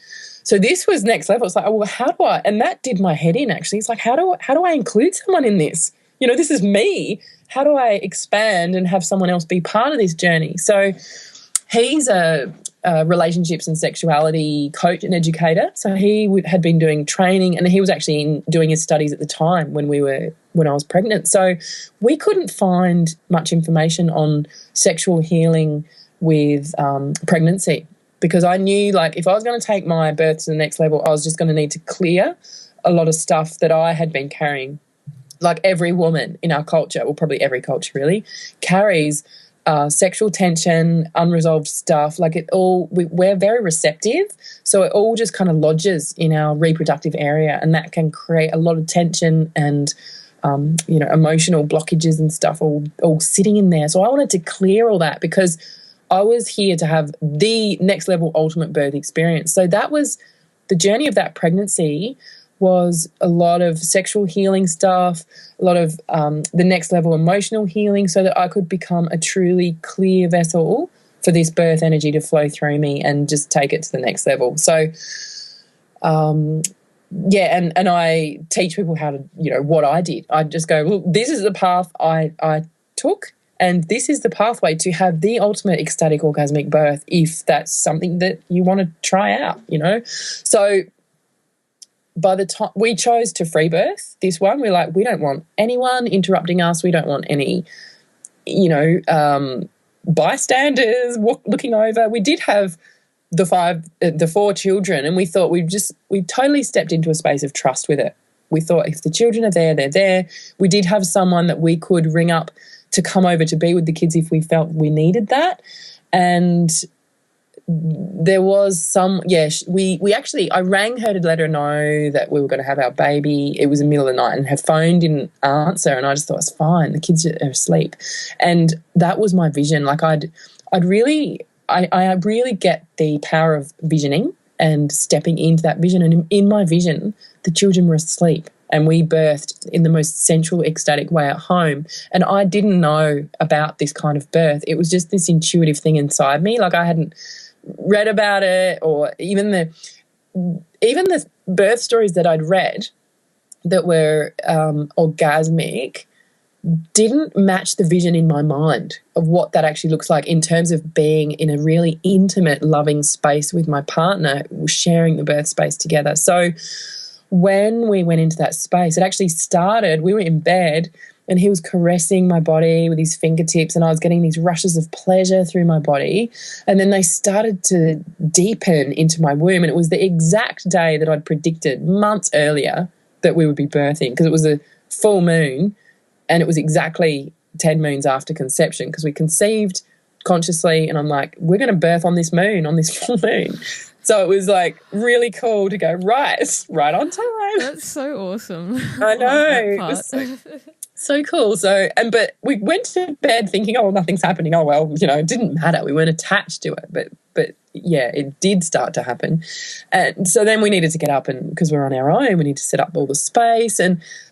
Speaker 2: So this was next level. It's like, oh, well, how do I, and that did my head in, actually. It's like, how do I include someone in this? You know, this is me. How do I expand and have someone else be part of this journey? So he's a relationships and sexuality coach and educator. So he had been doing training, and he was actually doing his studies at the time when I was pregnant. So we couldn't find much information on sexual healing with pregnancy, because I knew, like, if I was going to take my birth to the next level, I was just going to need to clear a lot of stuff that I had been carrying. Like every woman in our culture, or probably every culture really, carries sexual tension, unresolved stuff. Like we're very receptive, so it all just kind of lodges in our reproductive area, and that can create a lot of tension and emotional blockages and stuff all sitting in there. So I wanted to clear all that, because I was here to have the next level ultimate birth experience. So that was the journey of that pregnancy, was a lot of sexual healing stuff, a lot of the next level emotional healing, so that I could become a truly clear vessel for this birth energy to flow through me and just take it to the next level. So, and I teach people how to, what I did. I just go, well, this is the path I took, and this is the pathway to have the ultimate ecstatic orgasmic birth, if that's something that you want to try out, So by the time we chose to free birth this one, we're like, we don't want anyone interrupting us. We don't want any, bystanders looking over. We did have the 4 children, and we thought we totally stepped into a space of trust with it. We thought, if the children are there, they're there. We did have someone that we could ring up to come over to be with the kids if we felt we needed that. And there was I rang her to let her know that we were going to have our baby. It was the middle of the night, and her phone didn't answer, and I just thought, it's fine, the kids are asleep. And that was my vision. Like I really get the power of visioning and stepping into that vision. And in my vision, the children were asleep and we birthed in the most sensual, ecstatic way at home. And I didn't know about this kind of birth. It was just this intuitive thing inside me. Like, I hadn't read about it, or even the birth stories that I'd read that were orgasmic didn't match the vision in my mind of what that actually looks like in terms of being in a really intimate, loving space with my partner, sharing the birth space together. So when we went into that space, it actually started, we were in bed and he was caressing my body with his fingertips and I was getting these rushes of pleasure through my body. And then they started to deepen into my womb. And it was the exact day that I'd predicted months earlier that we would be birthing, because it was a full moon. And it was exactly 10 moons after conception, because we conceived consciously and I'm like, we're going to birth on this moon, on this full moon. So it was like really cool to go, right on time.
Speaker 1: That's so awesome.
Speaker 2: I know. It was so cool. So, but we went to bed thinking, oh, nothing's happening. Oh, well, it didn't matter. We weren't attached to it. But yeah, it did start to happen. And so then we needed to get up, and because we're on our own, we need to set up all the space.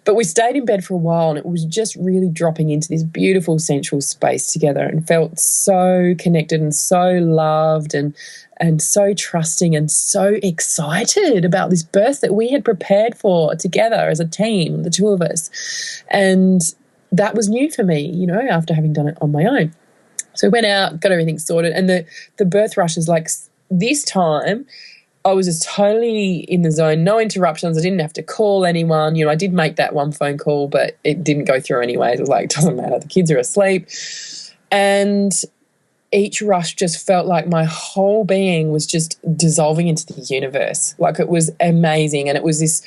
Speaker 2: But we stayed in bed for a while, and it was just really dropping into this beautiful sensual space together, and felt so connected and so loved and so trusting and so excited about this birth that we had prepared for together as a team, the two of us. And that was new for me, after having done it on my own. So we went out, got everything sorted, and the birth rushes, like this time, I was just totally in the zone, no interruptions. I didn't have to call anyone. I did make that one phone call, but it didn't go through anyways. It was like, it doesn't matter, the kids are asleep. And each rush just felt like my whole being was just dissolving into the universe. Like, it was amazing, and it was this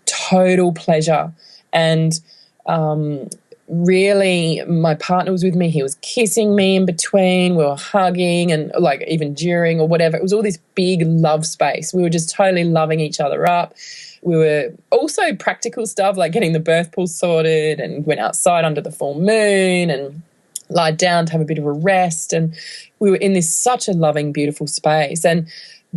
Speaker 2: total pleasure. And really, my partner was with me. He was kissing me in between. We were hugging, and like even during or whatever. It was all this big love space. We were just totally loving each other up. We were also practical stuff like getting the birth pool sorted, and went outside under the full moon and lied down to have a bit of a rest. And we were in this such a loving, beautiful space. And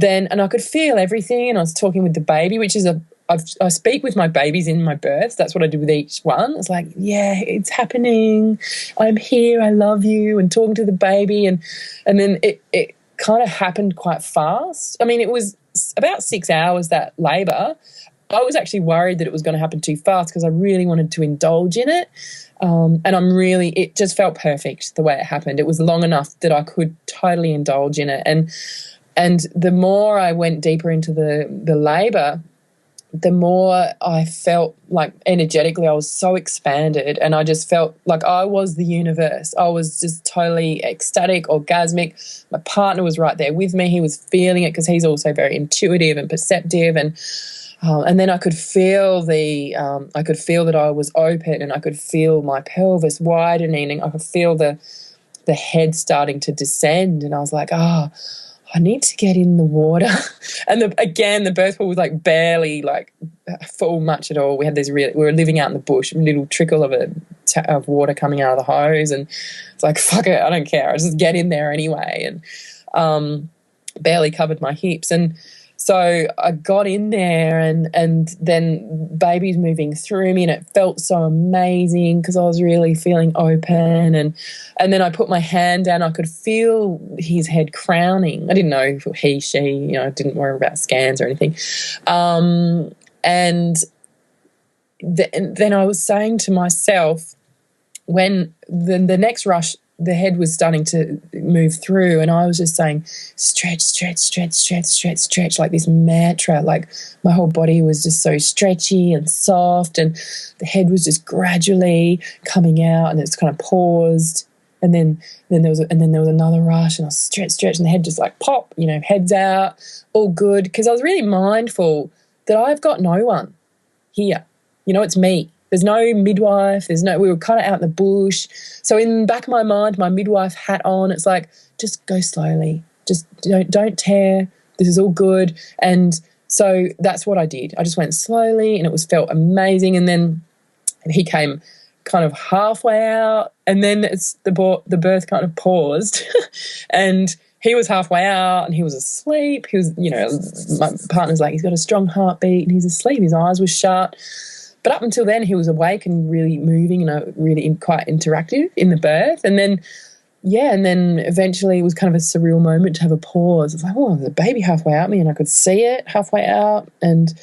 Speaker 2: I could feel everything. And I was talking with the baby, which is I speak with my babies in my births. That's what I do with each one. It's like, yeah, it's happening. I'm here. I love you. And talking to the baby. And then it kind of happened quite fast. I mean, it was about 6 hours, that labour. I was actually worried that it was going to happen too fast, because I really wanted to indulge in it. And it just felt perfect the way it happened. It was long enough that I could totally indulge in it. And the more I went deeper into the labour, the more I felt like energetically I was so expanded, and I just felt like I was the universe. I was just totally ecstatic, orgasmic. My partner was right there with me. He was feeling it, because he's also very intuitive and perceptive. And then I could feel that I was open, and I could feel my pelvis widening, and I could feel the head starting to descend. And I was like, I need to get in the water. And the birth pool was like barely like full much at all. We had we were living out in the bush, a little trickle of water coming out of the hose, and it's like, fuck it, I don't care. I just get in there anyway, and barely covered my hips. And so I got in there, and then baby's moving through me, and it felt so amazing, because I was really feeling open. And then I put my hand down. I could feel his head crowning. I didn't know if he, she, I didn't worry about scans or anything. And then I was saying to myself, when the next rush, the head was starting to move through, and I was just saying, stretch, stretch, stretch, stretch, stretch, stretch, like this mantra. Like, my whole body was just so stretchy and soft, and the head was just gradually coming out, and it's kind of paused. And then there was another rush, and I was stretch, and the head just like pop, head's out, all good. Because I was really mindful that I've got no one here. It's me. There's no midwife. We were kind of out in the bush. So in the back of my mind, my midwife hat on, it's like, just go slowly. Just don't tear. This is all good. And so that's what I did. I just went slowly, and it felt amazing. And then he came kind of halfway out, and then the birth kind of paused. And he was halfway out and he was asleep. He was, you know, my partner's like, he's got a strong heartbeat and he's asleep. His eyes were shut. But up until then, he was awake and really moving and really quite interactive in the birth. And then, and then eventually it was kind of a surreal moment to have a pause. It's like, oh, there's a baby halfway out me, and I could see it halfway out. And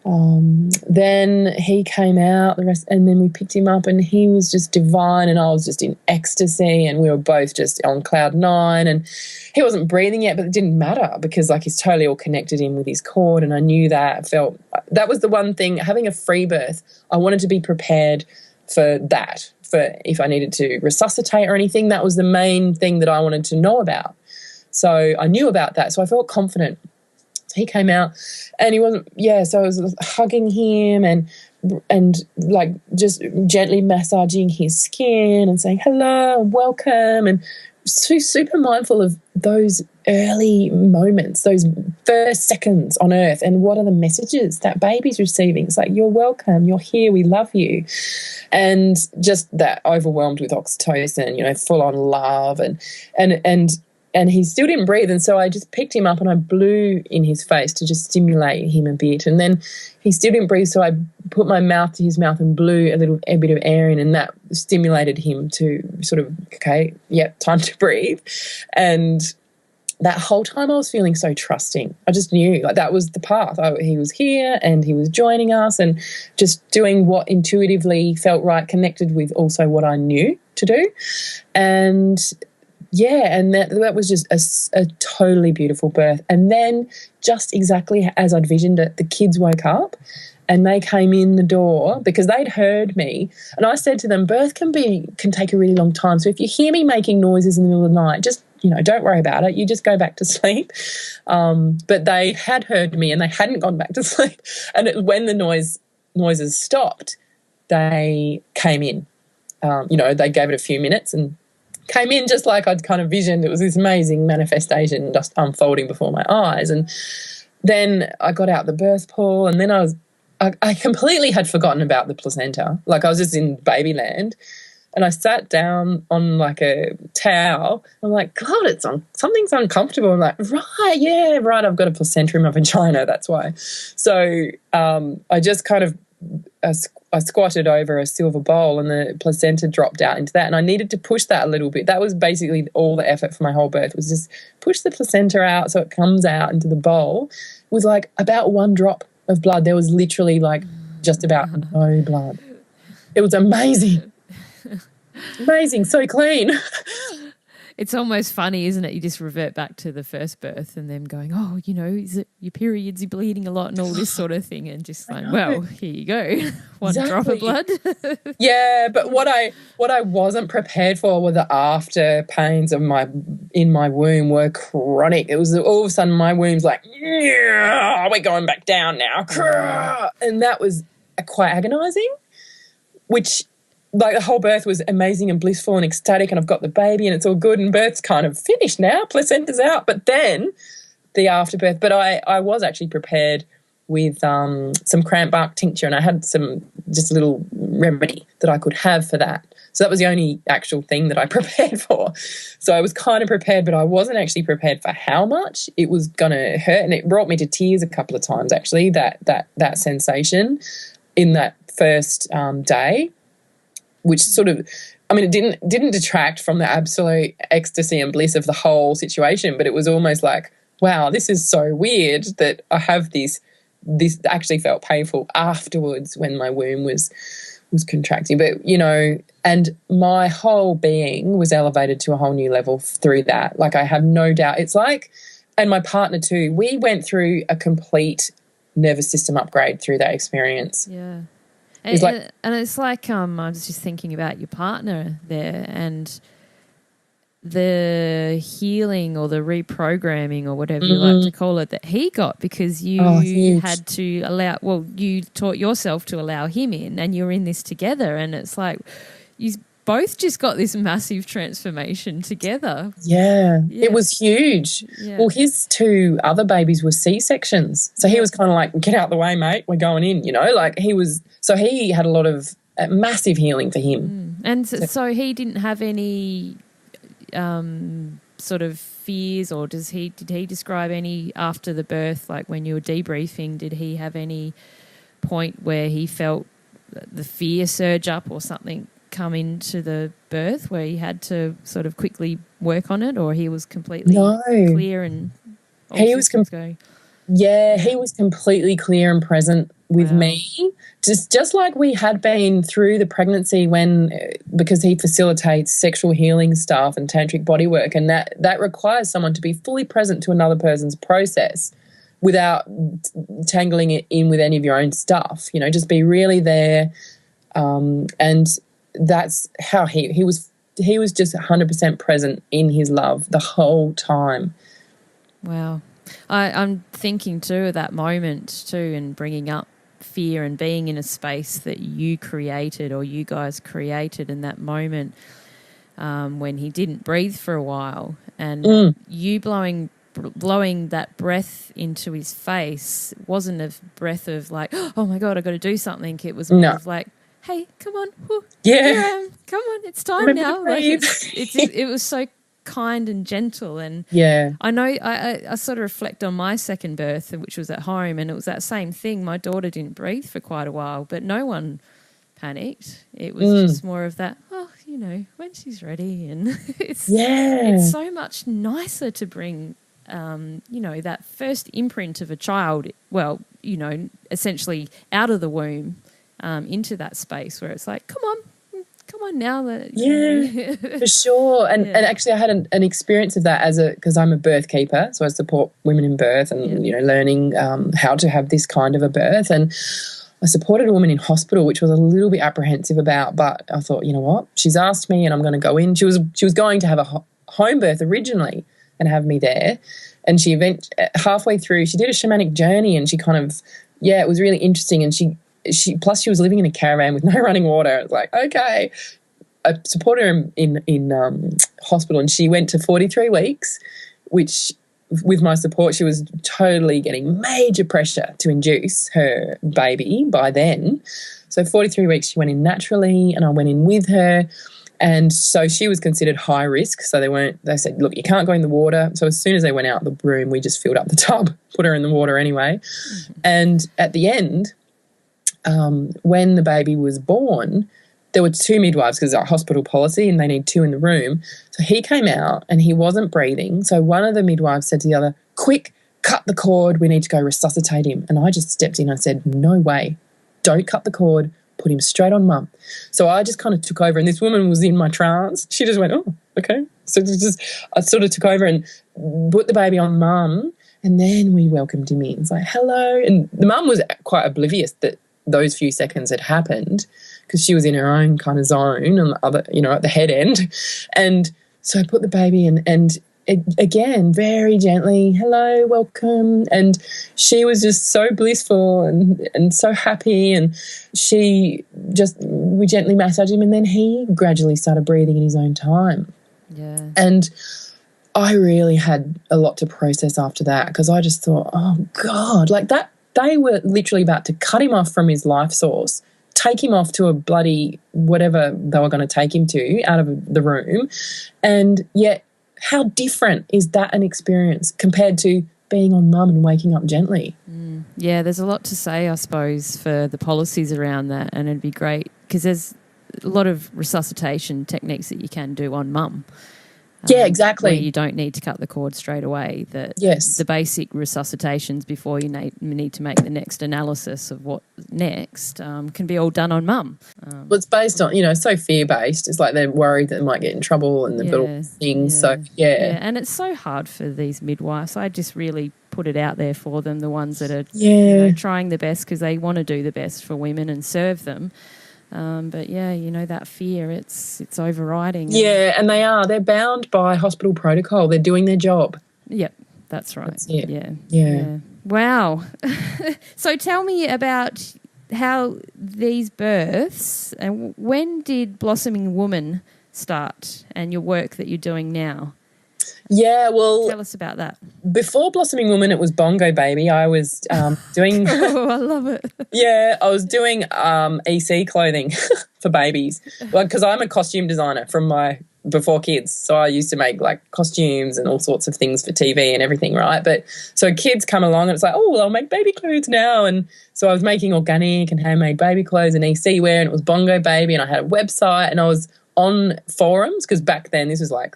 Speaker 2: then he came out, and then we picked him up, and he was just divine, and I was just in ecstasy, and we were both just on cloud nine. And he wasn't breathing yet, but it didn't matter because, like, he's totally all connected in with his cord, and I knew that. I felt that was the one thing. Having a free birth, I wanted to be prepared for that. For if I needed to resuscitate or anything, that was the main thing that I wanted to know about. So I knew about that, so I felt confident. He came out and he wasn't, so I was hugging him and like just gently massaging his skin and saying hello and welcome, and super mindful of those early moments, those first seconds on earth, and what are the messages that baby's receiving. It's like, you're welcome, you're here, we love you. And just that overwhelmed with oxytocin, you know, full on love and he still didn't breathe, and so I just picked him up and I blew in his face to just stimulate him a bit. And then he still didn't breathe, so I put my mouth to his mouth and blew a bit of air in, and that stimulated him to sort of, okay, time to breathe. And that whole time I was feeling so trusting. I just knew, like, that was the path. He was here and he was joining us and just doing what intuitively felt right, connected with also what I knew to do. And and that was just a totally beautiful birth. And then just exactly as I'd visioned it, the kids woke up and they came in the door because they'd heard me. And I said to them, birth can take a really long time. So if you hear me making noises in the middle of the night, just, you know, don't worry about it. You just go back to sleep. But they had heard me and they hadn't gone back to sleep. And when the noises stopped, they came in. They gave it a few minutes and came in just like I'd kind of visioned. It was this amazing manifestation just unfolding before my eyes. And then I got out the birth pool, and then I completely had forgotten about the placenta. Like, I was just in babyland, and I sat down on like a towel. I'm like, God, something's uncomfortable. I'm like, right, I've got a placenta in my vagina, that's why. So I just kind of I squatted over a silver bowl and the placenta dropped out into that, and I needed to push that a little bit. That was basically all the effort for my whole birth, was just push the placenta out so it comes out into the bowl with like about 1 drop of blood. There was literally like just about no blood. It was amazing. Amazing, so clean.
Speaker 1: It's almost funny, isn't it? You just revert back to the first birth and them going, oh, you know, is it your periods, you're bleeding a lot and all this sort of thing, and just like, well, here you go. 1 drop of blood.
Speaker 2: Yeah, but what I wasn't prepared for were the after pains of in my womb were chronic. It was all of a sudden my womb's like, yeah, we're going back down now. And that was quite agonising, which, like, the whole birth was amazing and blissful and ecstatic, and I've got the baby and it's all good and birth's kind of finished now, placenta's out. But then the afterbirth, but I was actually prepared with some cramp bark tincture, and I had just a little remedy that I could have for that. So that was the only actual thing that I prepared for. So I was kind of prepared, but I wasn't actually prepared for how much it was going to hurt, and it brought me to tears a couple of times, actually, that sensation in that first day. Which sort of, I mean, it didn't detract from the absolute ecstasy and bliss of the whole situation, but it was almost like, wow, this is so weird that I have this actually felt painful afterwards when my womb was contracting. But, you know, and my whole being was elevated to a whole new level through that. Like, I have no doubt. It's like, and my partner too, we went through a complete nervous system upgrade through that experience.
Speaker 1: Yeah. And it's like I was just thinking about your partner there and the healing or the reprogramming or whatever you like to call it that he got, because you had to you taught yourself to allow him in, and you're in this together, and it's like you both just got this massive transformation together.
Speaker 2: Yeah. It was huge. Yeah. Well, his 2 other babies were C-sections. So he was kind of like, get out the way, mate, we're going in, you know, like so he had a lot of massive healing for him.
Speaker 1: And so he didn't have any sort of fears, or did he describe any after the birth, like when you were debriefing, did he have any point where he felt the fear surge up or something come into the birth where he had to sort of quickly work on it, or he was completely clear and
Speaker 2: he was
Speaker 1: going?
Speaker 2: He was completely clear and present with me, just like we had been through the pregnancy because he facilitates sexual healing stuff and tantric bodywork, and that requires someone to be fully present to another person's process without tangling it in with any of your own stuff, just be really there. And that's how he was just 100% present in his love the whole time.
Speaker 1: Wow. I'm thinking too of that moment too, and bringing up fear and being in a space that you created or you guys created in that moment when he didn't breathe for a while, and you blowing that breath into his face wasn't a breath of like, oh my God, I've got to do something. It was more of like, hey, come on. Whoo, here I am. Come on, it's time now. Like it was so kind and gentle. And I know I sort of reflect on my second birth, which was at home, and it was that same thing. My daughter didn't breathe for quite a while, but no one panicked. It was just more of that, when she's ready. And it's so much nicer to bring that first imprint of a child, essentially out of the womb into that space where it's like, come on now.
Speaker 2: For sure. And actually I had an experience of that because I'm a birth keeper, so I support women in birth and, learning how to have this kind of a birth. And I supported a woman in hospital, which was a little bit apprehensive about, but I thought, you know what, she's asked me and I'm going to go in. She was going to have a home birth originally and have me there. And she halfway through, she did a shamanic journey, and she kind of, it was really interesting. And she plus she was living in a caravan with no running water. It was like, okay. I supported her in hospital, and she went to 43 weeks, which with my support, she was totally getting major pressure to induce her baby by then. So 43 weeks she went in naturally, and I went in with her. And so she was considered high risk. So they said, look, you can't go in the water. So as soon as they went out the room, we just filled up the tub, put her in the water anyway. Mm-hmm. And at the end, when the baby was born, there were two midwives because it's a hospital policy and they need two in the room. So he came out and he wasn't breathing. So one of the midwives said to the other, quick, cut the cord. We need to go resuscitate him. And I just stepped in. I said, no way. Don't cut the cord. Put him straight on mum. So I just kind of took over, and this woman was in my trance. She just went, oh, okay. So I sort of took over and put the baby on mum, and then we welcomed him in. It's like, hello. And the mum was quite oblivious that those few seconds had happened because she was in her own kind of zone on the other, at the head end. And so I put the baby in, and again, very gently, hello, welcome. And she was just so blissful and so happy. And we gently massaged him, and then he gradually started breathing in his own time. Yeah. And I really had a lot to process after that, because I just thought, oh God, like that, they were literally about to cut him off from his life source, take him off to a bloody whatever they were going to take him to out of the room. And yet, how different is that an experience compared to being on mum and waking up gently?
Speaker 1: Yeah, there's a lot to say, I suppose, for the policies around that, and it'd be great because there's a lot of resuscitation techniques that you can do on mum.
Speaker 2: Yeah, exactly.
Speaker 1: Where you don't need to cut the cord straight away. The basic resuscitations before you need to make the next analysis of what next can be all done on mum.
Speaker 2: Well, it's based on, so fear-based. It's like they're worried that they might get in trouble and they've got all things. So,
Speaker 1: Yeah, and it's so hard for these midwives. I just really put it out there for them, the ones that are trying the best because they want to do the best for women and serve them. But that fear, it's overriding.
Speaker 2: Yeah, and they're bound by hospital protocol. They're doing their job.
Speaker 1: Yep, that's right.
Speaker 2: That's it.
Speaker 1: Yeah. Wow. So tell me about how these births, and when did Blossoming Woman start and your work that you're doing now?
Speaker 2: Yeah, well...
Speaker 1: Tell us about that.
Speaker 2: Before Blossoming Woman, it was Bongo Baby. I was doing...
Speaker 1: Oh, I love it.
Speaker 2: Yeah, I was doing EC clothing for babies. Well, because I'm a costume designer from my before kids. So I used to make like costumes and all sorts of things for TV and everything, right? But so kids come along and it's like, oh, well, I'll make baby clothes now. And so I was making organic and handmade baby clothes and EC wear, and it was Bongo Baby, and I had a website, and I was on forums, because back then, this was like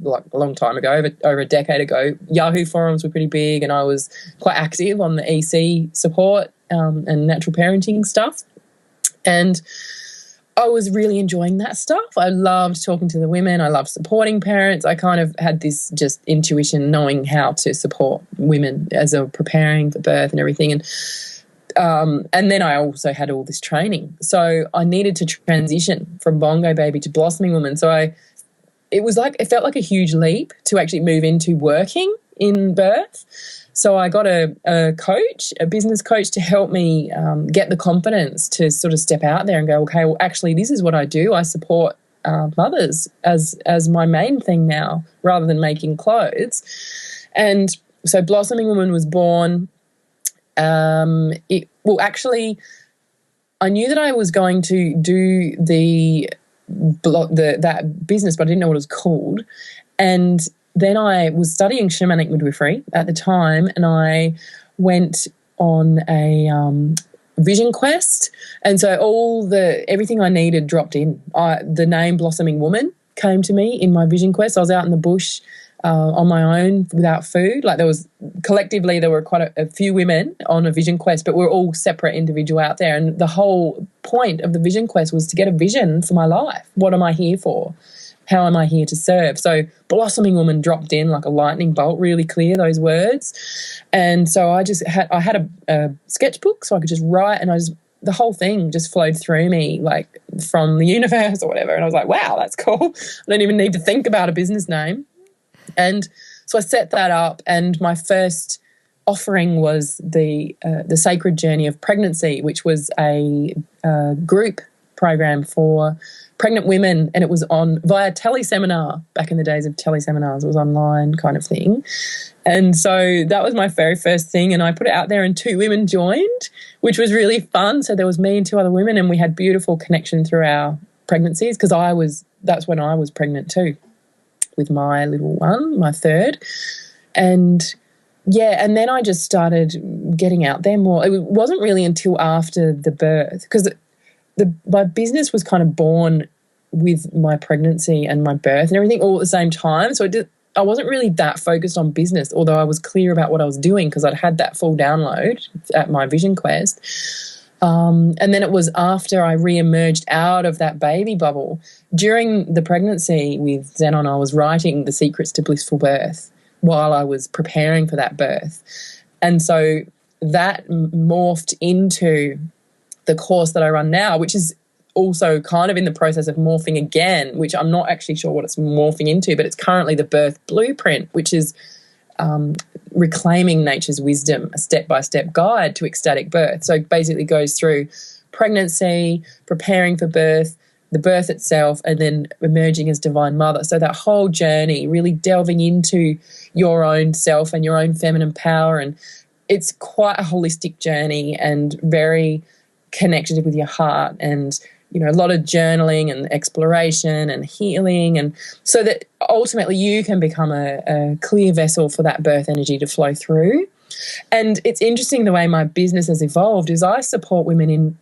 Speaker 2: a long time ago, over a decade ago, Yahoo forums were pretty big, and I was quite active on the EC support and natural parenting stuff. And I was really enjoying that stuff. I loved talking to the women. I loved supporting parents. I kind of had this just intuition, knowing how to support women as they were preparing for birth and everything. And then I also had all this training. So I needed to transition from Bongo Baby to Blossoming Woman. So it felt like a huge leap to actually move into working in birth. So I got a coach, a business coach, to help me get the confidence to sort of step out there and go, okay, well, actually, this is what I do. I support mothers as my main thing now, rather than making clothes. And so Blossoming Woman was born. Actually, I knew that I was going to do that business, but I didn't know what it was called. And then I was studying shamanic midwifery at the time, and I went on a vision quest. And so everything I needed dropped in. The name Blossoming Woman came to me in my vision quest. I was out in the bush on my own without food. Like there were quite a few women on a vision quest, but we're all separate individual out there. And the whole point of the vision quest was to get a vision for my life. What am I here for? How am I here to serve? So Blossoming Woman dropped in like a lightning bolt, really clear, those words. And so I had a sketchbook so I could just write, and the whole thing just flowed through me like from the universe or whatever. And I was like, wow, that's cool. I don't even need to think about a business name. And so I set that up, and my first offering was the Sacred Journey of Pregnancy, which was a group program for pregnant women, and it was on via teleseminar. Back in the days of teleseminars, it was online kind of thing. And so that was my very first thing, and I put it out there, and 2 women joined, which was really fun. So there was me and 2 other women, and we had beautiful connection through our pregnancies, because that's when I was pregnant too, with my little one, my third. And then I just started getting out there more. It wasn't really until after the birth, because my business was kind of born with my pregnancy and my birth and everything all at the same time. So I wasn't really that focused on business, although I was clear about what I was doing, because I'd had that full download at my vision quest. And then it was after I re-emerged out of that baby bubble. During the pregnancy with Zenon, I was writing The Secrets to Blissful Birth while I was preparing for that birth. And so that morphed into the course that I run now, which is also kind of in the process of morphing again, which I'm not actually sure what it's morphing into, but it's currently the Birth Blueprint, which is reclaiming nature's wisdom, a step-by-step guide to ecstatic birth. So it basically goes through pregnancy, preparing for birth, the birth itself, and then emerging as divine mother. So that whole journey, really delving into your own self and your own feminine power. And it's quite a holistic journey and very connected with your heart, and a lot of journaling and exploration and healing, and so that ultimately you can become a clear vessel for that birth energy to flow through. And it's interesting the way my business has evolved is I support women in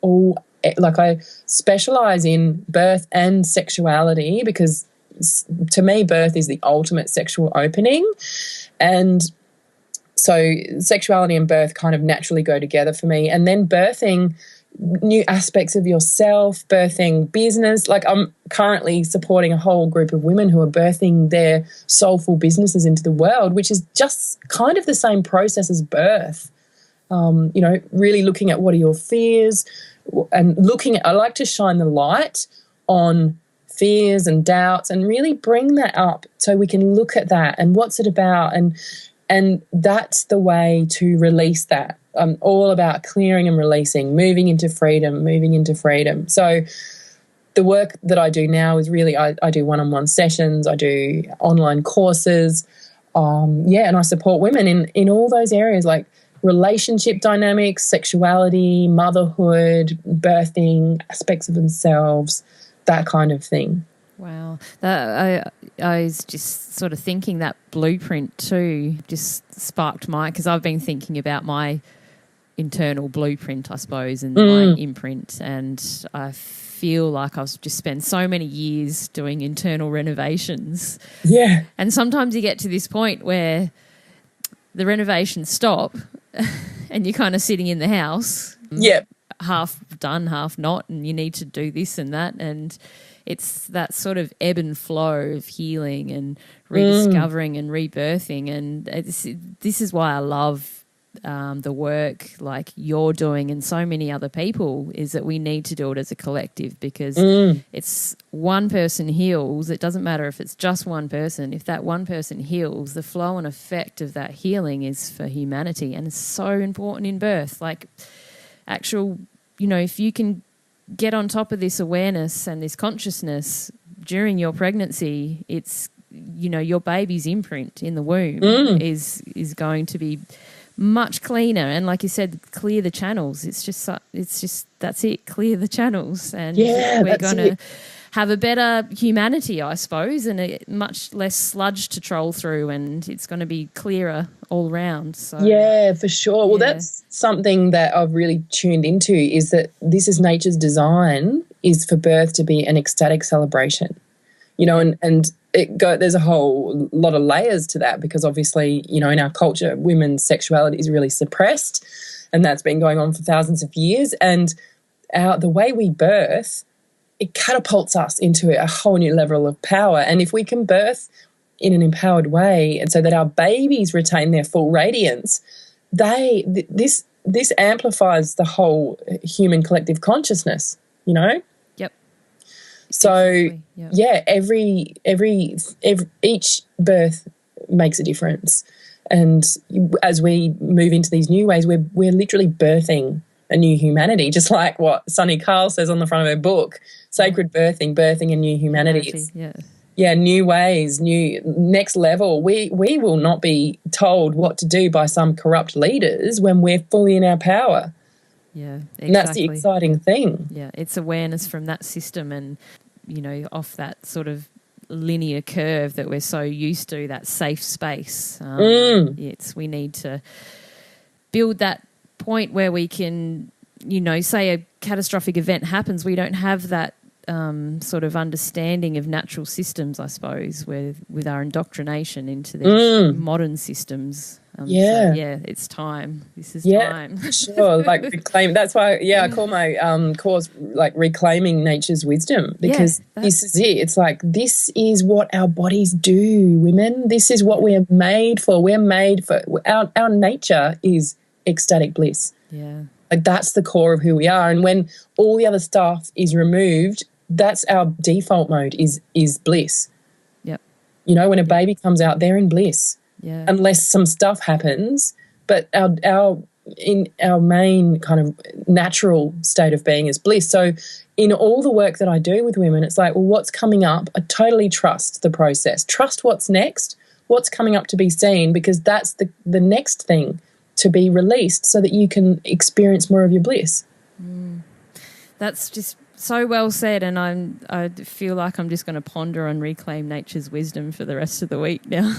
Speaker 2: I specialize in birth and sexuality, because to me birth is the ultimate sexual opening. And so sexuality and birth kind of naturally go together for me. And then birthing new aspects of yourself, birthing business. Like I'm currently supporting a whole group of women who are birthing their soulful businesses into the world, which is just kind of the same process as birth. Really looking at what are your fears, and I like to shine the light on fears and doubts and really bring that up so we can look at that and what's it about, and that's the way to release that. I'm all about clearing and releasing, moving into freedom. So the work that I do now is really, I do one-on-one sessions, I do online courses, and I support women in all those areas, like relationship dynamics, sexuality, motherhood, birthing, aspects of themselves, that kind of thing.
Speaker 1: Wow. I was just sort of thinking that blueprint too just sparked because I've been thinking about my internal blueprint, I suppose, and my imprint, and I feel like I've just spent so many years doing internal renovations.
Speaker 2: Yeah.
Speaker 1: And sometimes you get to this point where the renovations stop and you're kind of sitting in the house.
Speaker 2: Yep.
Speaker 1: Half done, half not, and you need to do this and that, and it's that sort of ebb and flow of healing and rediscovering and rebirthing, and this is why I love the work like you're doing and so many other people, is that we need to do it as a collective, because it's one person heals. It doesn't matter if it's just one person. If that one person heals, the flow and effect of that healing is for humanity, and it's so important in birth. Like actual, if you can get on top of this awareness and this consciousness during your pregnancy, it's, your baby's imprint in the womb is going to be much cleaner. And like you said, clear the channels. It's just that's it. Clear the channels, and we're going to have a better humanity, I suppose, and a much less sludge to troll through, and it's going to be clearer all round. So
Speaker 2: yeah, for sure. Well, that's something that I've really tuned into, is that this is nature's design, is for birth to be an ecstatic celebration, and there's a whole lot of layers to that, because obviously, in our culture, women's sexuality is really suppressed, and that's been going on for thousands of years. And the way we birth, it catapults us into a whole new level of power. And if we can birth in an empowered way, and so that our babies retain their full radiance, this amplifies the whole human collective consciousness,
Speaker 1: Yep.
Speaker 2: So
Speaker 1: Exactly. Yep.
Speaker 2: each birth makes a difference. And as we move into these new ways, we're literally birthing a new humanity, just like what Sunny Carl says on the front of her book, Sacred Birthing a New Humanity. New ways, new next level. We will not be told what to do by some corrupt leaders when we're fully in our power.
Speaker 1: Yeah, exactly.
Speaker 2: And that's the exciting thing.
Speaker 1: Yeah, it's awareness from that system and, off that sort of linear curve that we're so used to, that safe space. We need to build that point where we can, say a catastrophic event happens, we don't have that sort of understanding of natural systems, I suppose, with our indoctrination into these modern systems. It's time. This is time.
Speaker 2: Sure. Like reclaim. That's why, I call my course like Reclaiming Nature's Wisdom, because this is it. It's like, this is what our bodies do, women. This is what we are made for. We're made for. Our nature is ecstatic bliss.
Speaker 1: Yeah.
Speaker 2: Like that's the core of who we are. And when all the other stuff is removed, that's our default mode is bliss.
Speaker 1: Yep.
Speaker 2: When a baby comes out, they're in bliss.
Speaker 1: Yeah.
Speaker 2: Unless some stuff happens, but our main kind of natural state of being is bliss. So in all the work that I do with women, it's like, well, what's coming up? I totally trust the process. Trust what's next, what's coming up to be seen, because that's the next thing to be released, so that you can experience more of your bliss.
Speaker 1: That's just so well said, and I feel like I'm just going to ponder on Reclaim Nature's Wisdom for the rest of the week now.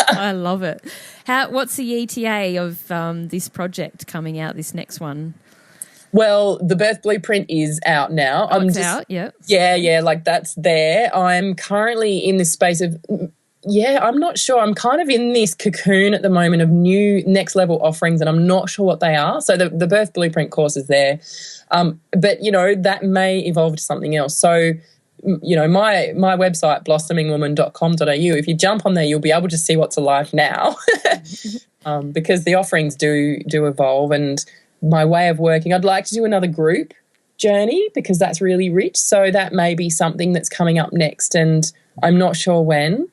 Speaker 1: I love it. What's the ETA of this project coming out, this next one?
Speaker 2: Well, the birth blueprint is out now.
Speaker 1: It's out, yeah.
Speaker 2: Yeah, like that's there. I'm currently in this space of, I'm not sure. I'm kind of in this cocoon at the moment of new next level offerings, and I'm not sure what they are. So the birth blueprint course is there. But, that may evolve to something else. So, my website, blossomingwoman.com.au, if you jump on there, you'll be able to see what's alive now, because the offerings do evolve. And my way of working, I'd like to do another group journey, because that's really rich. So that may be something that's coming up next, and I'm not sure when.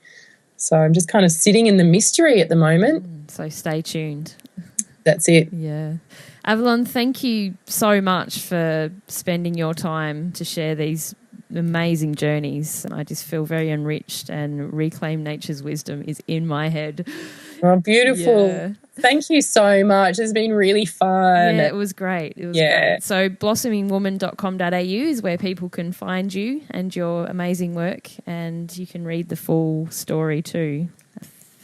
Speaker 2: So I'm just kind of sitting in the mystery at the moment.
Speaker 1: So stay tuned.
Speaker 2: That's it.
Speaker 1: Yeah. Avalon, thank you so much for spending your time to share these amazing journeys. I just feel very enriched, and Reclaim Nature's Wisdom is in my head.
Speaker 2: Oh, beautiful.
Speaker 1: Yeah.
Speaker 2: Thank you so much. It's been really fun.
Speaker 1: Yeah, it was great. It was great. So blossomingwoman.com.au is where people can find you and your amazing work, and you can read the full story too.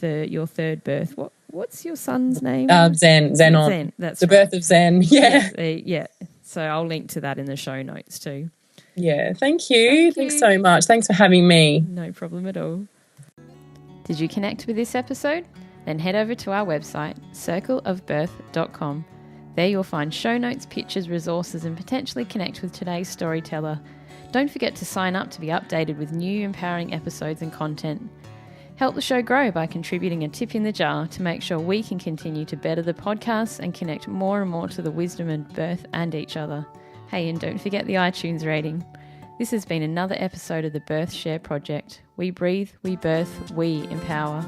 Speaker 1: Your third birth. What's your son's name?
Speaker 2: Zenon.
Speaker 1: Zen. That's
Speaker 2: the
Speaker 1: right.
Speaker 2: birth of Zen. Yeah.
Speaker 1: Yeah. So I'll link to that in the show notes too.
Speaker 2: Yeah. Thank you. Thanks so much. Thanks for having me.
Speaker 1: No problem at all. Did you connect with this episode? Then head over to our website, circleofbirth.com. There you'll find show notes, pictures, resources, and potentially connect with today's storyteller. Don't forget to sign up to be updated with new empowering episodes and content. Help the show grow by contributing a tip in the jar to make sure we can continue to better the podcast and connect more and more to the wisdom of birth and each other. Hey, and don't forget the iTunes rating. This has been another episode of the Birth Share Project. We breathe, we birth, we empower.